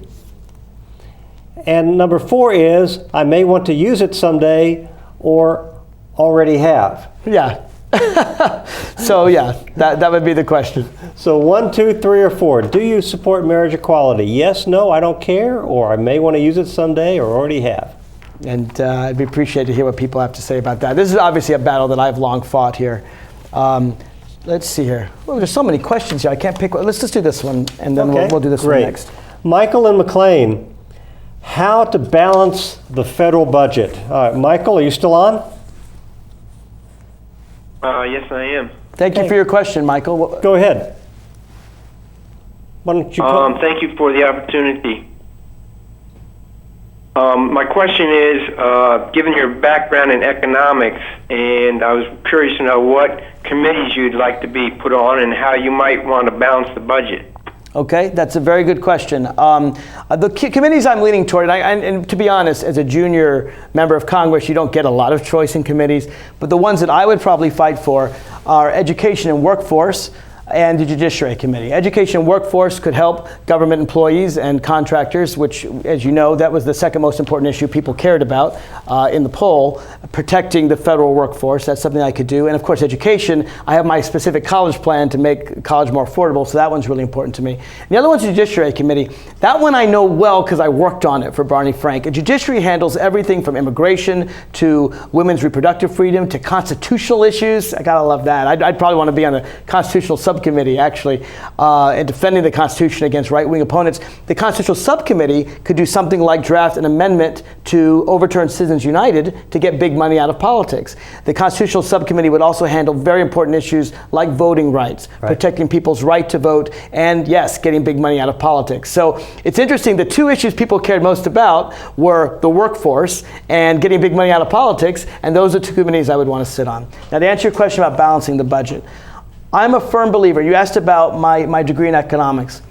And number 4 is, I may want to use it someday or already have. Yeah. So yeah, that would be the question. So 1, 2, 3, or 4. Do you support marriage equality? Yes, no, I don't care, or I may want to use it someday or already have. And I'd be appreciated to hear what people have to say about that. This is obviously a battle that I've long fought here. Let's see here. Oh, there's so many questions here. I can't pick one. Let's just do this one, and then we'll do this one next. Michael and McLean, how to balance the federal budget. All right, Michael, are you still on? Yes, I am. Thank you for your question, Michael. Go ahead. Why don't you thank you for the opportunity. My question is, given your background in economics, and I was curious to know what committees you'd like to be put on and how you might want to balance the budget. Okay, that's a very good question. The committees I'm leaning toward, and to be honest, as a junior member of Congress, you don't get a lot of choice in committees, but the ones that I would probably fight for are Education and Workforce and the Judiciary Committee. Education and Workforce could help government employees and contractors, which, as you know, that was the second most important issue people cared about in the poll, protecting the federal workforce. That's something I could do. And of course, education, I have my specific college plan to make college more affordable, so that one's really important to me. And the other one's the Judiciary Committee. That one I know well because I worked on it for Barney Frank. And Judiciary handles everything from immigration to women's reproductive freedom to constitutional issues. I gotta love that. I'd probably want to be on a constitutional subcommittee, actually, in defending the Constitution against right-wing opponents. The Constitutional Subcommittee could do something like draft an amendment to overturn Citizens United to get big money out of politics. The Constitutional Subcommittee would also handle very important issues like voting rights, protecting people's right to vote, and yes, getting big money out of politics. So it's interesting, the two issues people cared most about were the workforce and getting big money out of politics, and those are two committees I would want to sit on. Now, to answer your question about balancing the budget, I'm a firm believer. You asked about my degree in economics.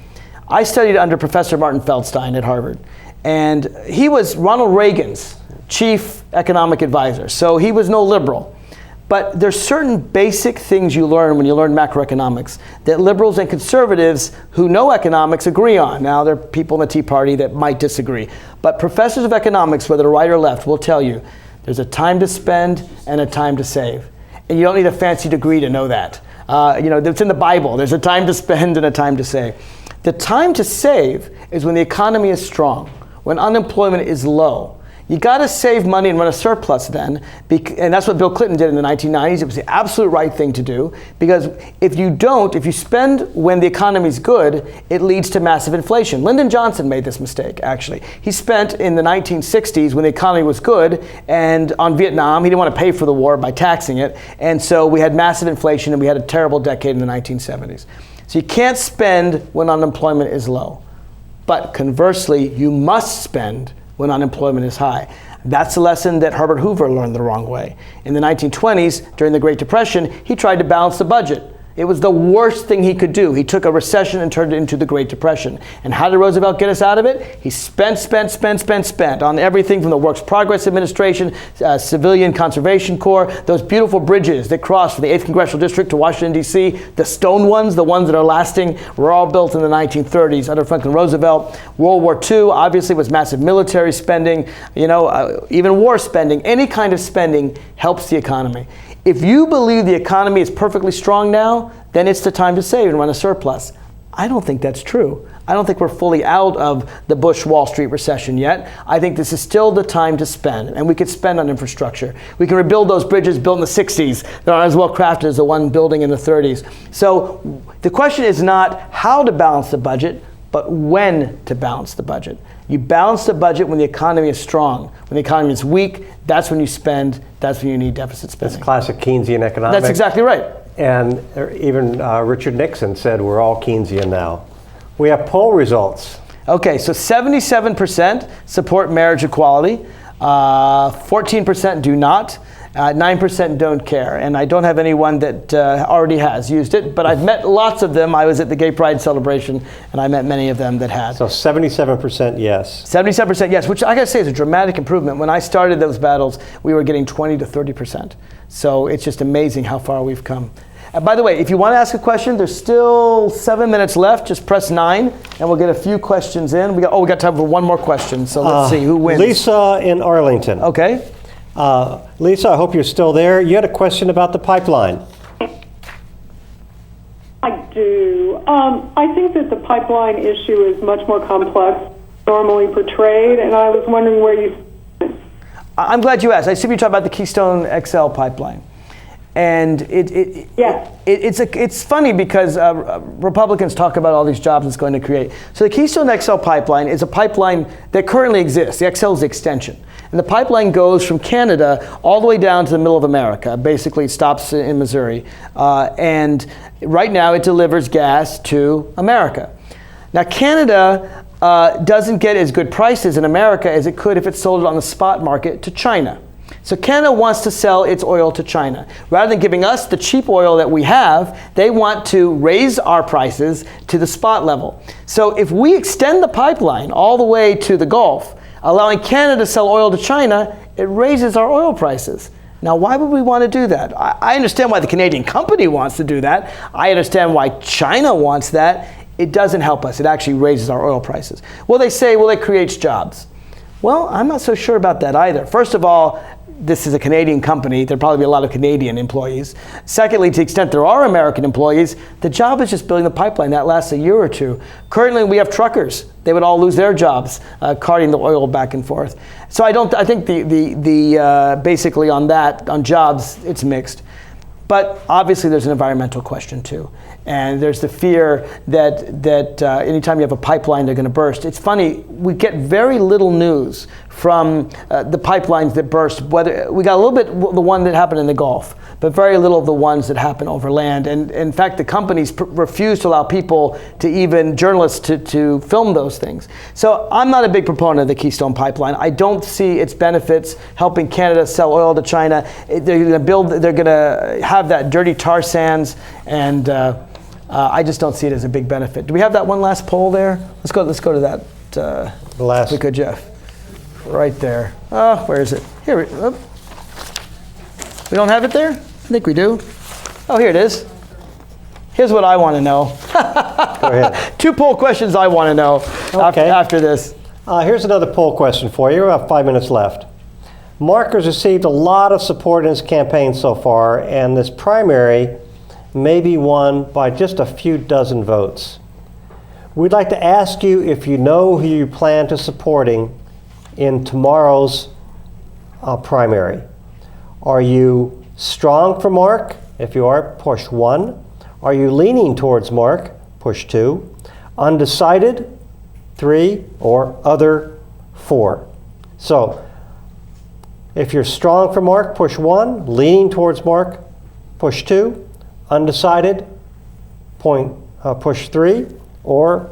I studied under Professor Martin Feldstein at Harvard, and he was Ronald Reagan's chief economic advisor, so he was no liberal. But there's certain basic things you learn when you learn macroeconomics that liberals and conservatives who know economics agree on. Now, there are people in the Tea Party that might disagree, but professors of economics, whether right or left, will tell you there's a time to spend and a time to save. And you don't need a fancy degree to know that. It's in the Bible. There's a time to spend and a time to save. The time to save is when the economy is strong, when unemployment is low. You got to save money and run a surplus then, and that's what Bill Clinton did in the 1990s. It was the absolute right thing to do, because if you spend when the economy's good, it leads to massive inflation. Lyndon Johnson made this mistake, actually. He spent in the 1960s when the economy was good, and on Vietnam, he didn't want to pay for the war by taxing it, and so we had massive inflation and we had a terrible decade in the 1970s. So you can't spend when unemployment is low. But conversely, you must spend when unemployment is high. That's a lesson that Herbert Hoover learned the wrong way. In the 1920s, during the Great Depression, he tried to balance the budget. It was the worst thing he could do. He took a recession and turned it into the Great Depression. And how did Roosevelt get us out of it? He spent on everything from the Works Progress Administration, Civilian Conservation Corps, those beautiful bridges that cross from the 8th Congressional District to Washington, D.C., the stone ones, the ones that are lasting, were all built in the 1930s under Franklin Roosevelt. World War II obviously was massive military spending, even war spending. Any kind of spending helps the economy. If you believe the economy is perfectly strong now, then it's the time to save and run a surplus. I don't think that's true. I don't think we're fully out of the Bush Wall Street recession yet. I think this is still the time to spend, and we could spend on infrastructure. We can rebuild those bridges built in the 60s that aren't as well crafted as the one building in the 30s. So the question is not how to balance the budget, but when to balance the budget. You balance the budget when the economy is strong. When the economy is weak, that's when you spend, that's when you need deficit spending. That's classic Keynesian economics. That's exactly right. And even Richard Nixon said we're all Keynesian now. We have poll results. Okay, so 77% support marriage equality, 14% do not, 9% don't care. And I don't have anyone that already has used it, but I've met lots of them. I was at the Gay Pride celebration, and I met many of them that had. So 77% yes. 77% yes, which I gotta say is a dramatic improvement. When I started those battles, we were getting 20 to 30%. So it's just amazing how far we've come. And by the way, if you want to ask a question, there's still 7 minutes left. Just press 9, and we'll get a few questions in. We got time for one more question. So let's see who wins. Lisa in Arlington. Okay. Lisa, I hope you're still there. You had a question about the pipeline. I do. I think that the pipeline issue is much more complex than normally portrayed, and I was wondering where you. I'm glad you asked. I assume you're talking about the Keystone XL pipeline. And it's funny because Republicans talk about all these jobs it's going to create. So the Keystone XL pipeline is a pipeline that currently exists. The XL is the extension. And the pipeline goes from Canada all the way down to the middle of America. Basically, it stops in Missouri. And right now, it delivers gas to America. Now, Canada doesn't get as good prices in America as it could if it sold it on the spot market to China. So Canada wants to sell its oil to China. Rather than giving us the cheap oil that we have, they want to raise our prices to the spot level. So if we extend the pipeline all the way to the Gulf, allowing Canada to sell oil to China, it raises our oil prices. Now, why would we want to do that? I understand why the Canadian company wants to do that. I understand why China wants that. It doesn't help us. It actually raises our oil prices. Well, they say, well, it creates jobs. Well, I'm not so sure about that either. First of all, this is a Canadian company. There'll probably be a lot of Canadian employees. Secondly, to the extent there are American employees, the job is just building the pipeline. That lasts a year or two. Currently, we have truckers. They would all lose their jobs carting the oil back and forth. So I think basically on that, on jobs, it's mixed. But obviously, there's an environmental question too. And there's the fear that anytime you have a pipeline, they're going to burst. It's funny, we get very little news from the pipelines that burst. We got a little bit the one that happened in the Gulf, but very little of the ones that happen over land. And in fact, the companies refuse to allow people to, even journalists, to film those things. So I'm not a big proponent of the Keystone Pipeline. I don't see its benefits helping Canada sell oil to China. They're going to have that dirty tar sands, and I just don't see it as a big benefit. Do we have that one last poll there? Let's go to that. The last. If we could, Jeff. Right there. Oh, where is it? Here. We don't have it there? I think we do. Oh, here it is. Here's what I want to know. Go ahead. 2 poll questions I want to know after this. Here's another poll question for you. We have 5 minutes left. Mark has received a lot of support in his campaign so far, and this primary may be won by just a few dozen votes. We'd like to ask you if you know who you plan to supporting in tomorrow's primary. Are you strong for Mark? If you are, push 1. Are you leaning towards Mark? Push 2. Undecided? 3. Or other? 4. So, if you're strong for Mark, push 1. Leaning towards Mark, push 2. Undecided, push 3. Or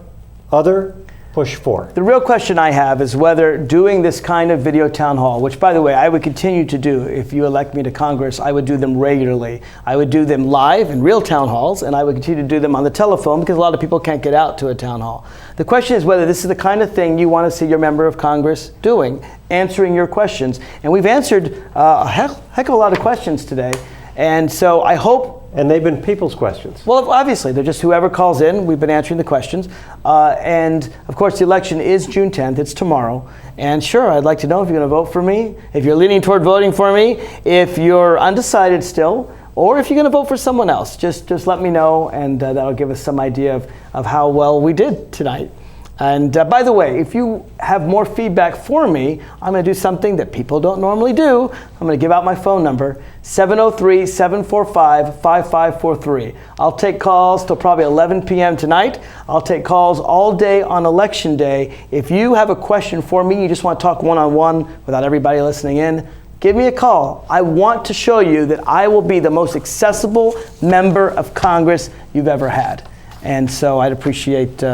other, push 4. The real question I have is whether doing this kind of video town hall, which, by the way, I would continue to do if you elect me to Congress. I would do them regularly. I would do them live in real town halls, and I would continue to do them on the telephone because a lot of people can't get out to a town hall. The question is whether this is the kind of thing you want to see your member of Congress doing, answering your questions. And we've answered a heck of a lot of questions today. And so I hope. And they've been people's questions. Well, obviously, they're just whoever calls in. We've been answering the questions. And of course, the election is June 10th. It's tomorrow. And sure, I'd like to know if you're going to vote for me, if you're leaning toward voting for me, if you're undecided still, or if you're going to vote for someone else. Just let me know, and that'll give us some idea of how well we did tonight. And by the way, if you have more feedback for me, I'm going to do something that people don't normally do. I'm going to give out my phone number, 703-745-5543. I'll take calls till probably 11 p.m. tonight. I'll take calls all day on Election Day. If you have a question for me, you just want to talk one-on-one without everybody listening in, give me a call. I want to show you that I will be the most accessible member of Congress you've ever had. And so I'd appreciate...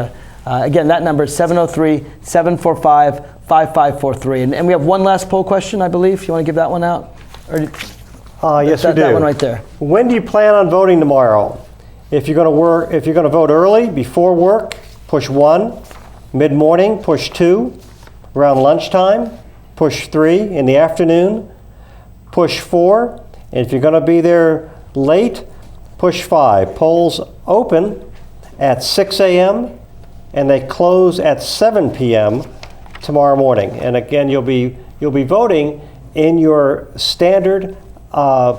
again, that number is 703-745-5543. And we have one last poll question, I believe. You want to give that one out? Yes, we do. That one right there. When do you plan on voting tomorrow? If you're going to vote early, before work, push 1. Mid-morning, push 2. Around lunchtime, push 3. In the afternoon, push 4. And if you're going to be there late, push 5. Polls open at 6 a.m. and they close at 7 p.m. tomorrow morning. And again, you'll be voting in your standard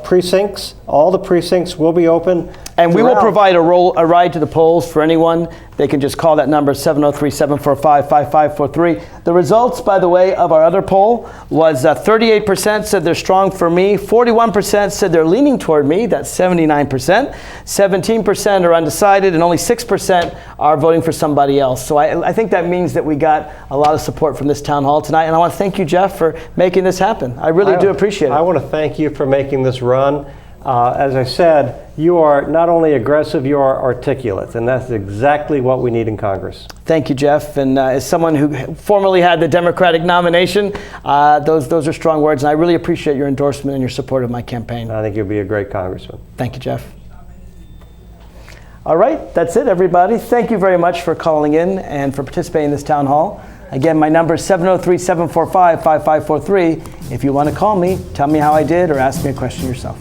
precincts. All the precincts will be open. And we will provide a ride to the polls for anyone. They can just call that number, 703-745-5543. The results, by the way, of our other poll was 38% said they're strong for me, 41% said they're leaning toward me, that's 79%, 17% are undecided, and only 6% are voting for somebody else. So I think that means that we got a lot of support from this town hall tonight, and I want to thank you, Jeff, for making this happen. I really do appreciate it. I want to thank you for making this run. As I said, you are not only aggressive, you are articulate, and that's exactly what we need in Congress. Thank you, Jeff. And as someone who formerly had the Democratic nomination, those are strong words, and I really appreciate your endorsement and your support of my campaign. I think you'll be a great congressman. Thank you, Jeff. All right, that's it, everybody. Thank you very much for calling in and for participating in this town hall. Again, my number is 703-745-5543. If you want to call me, tell me how I did, or ask me a question yourself.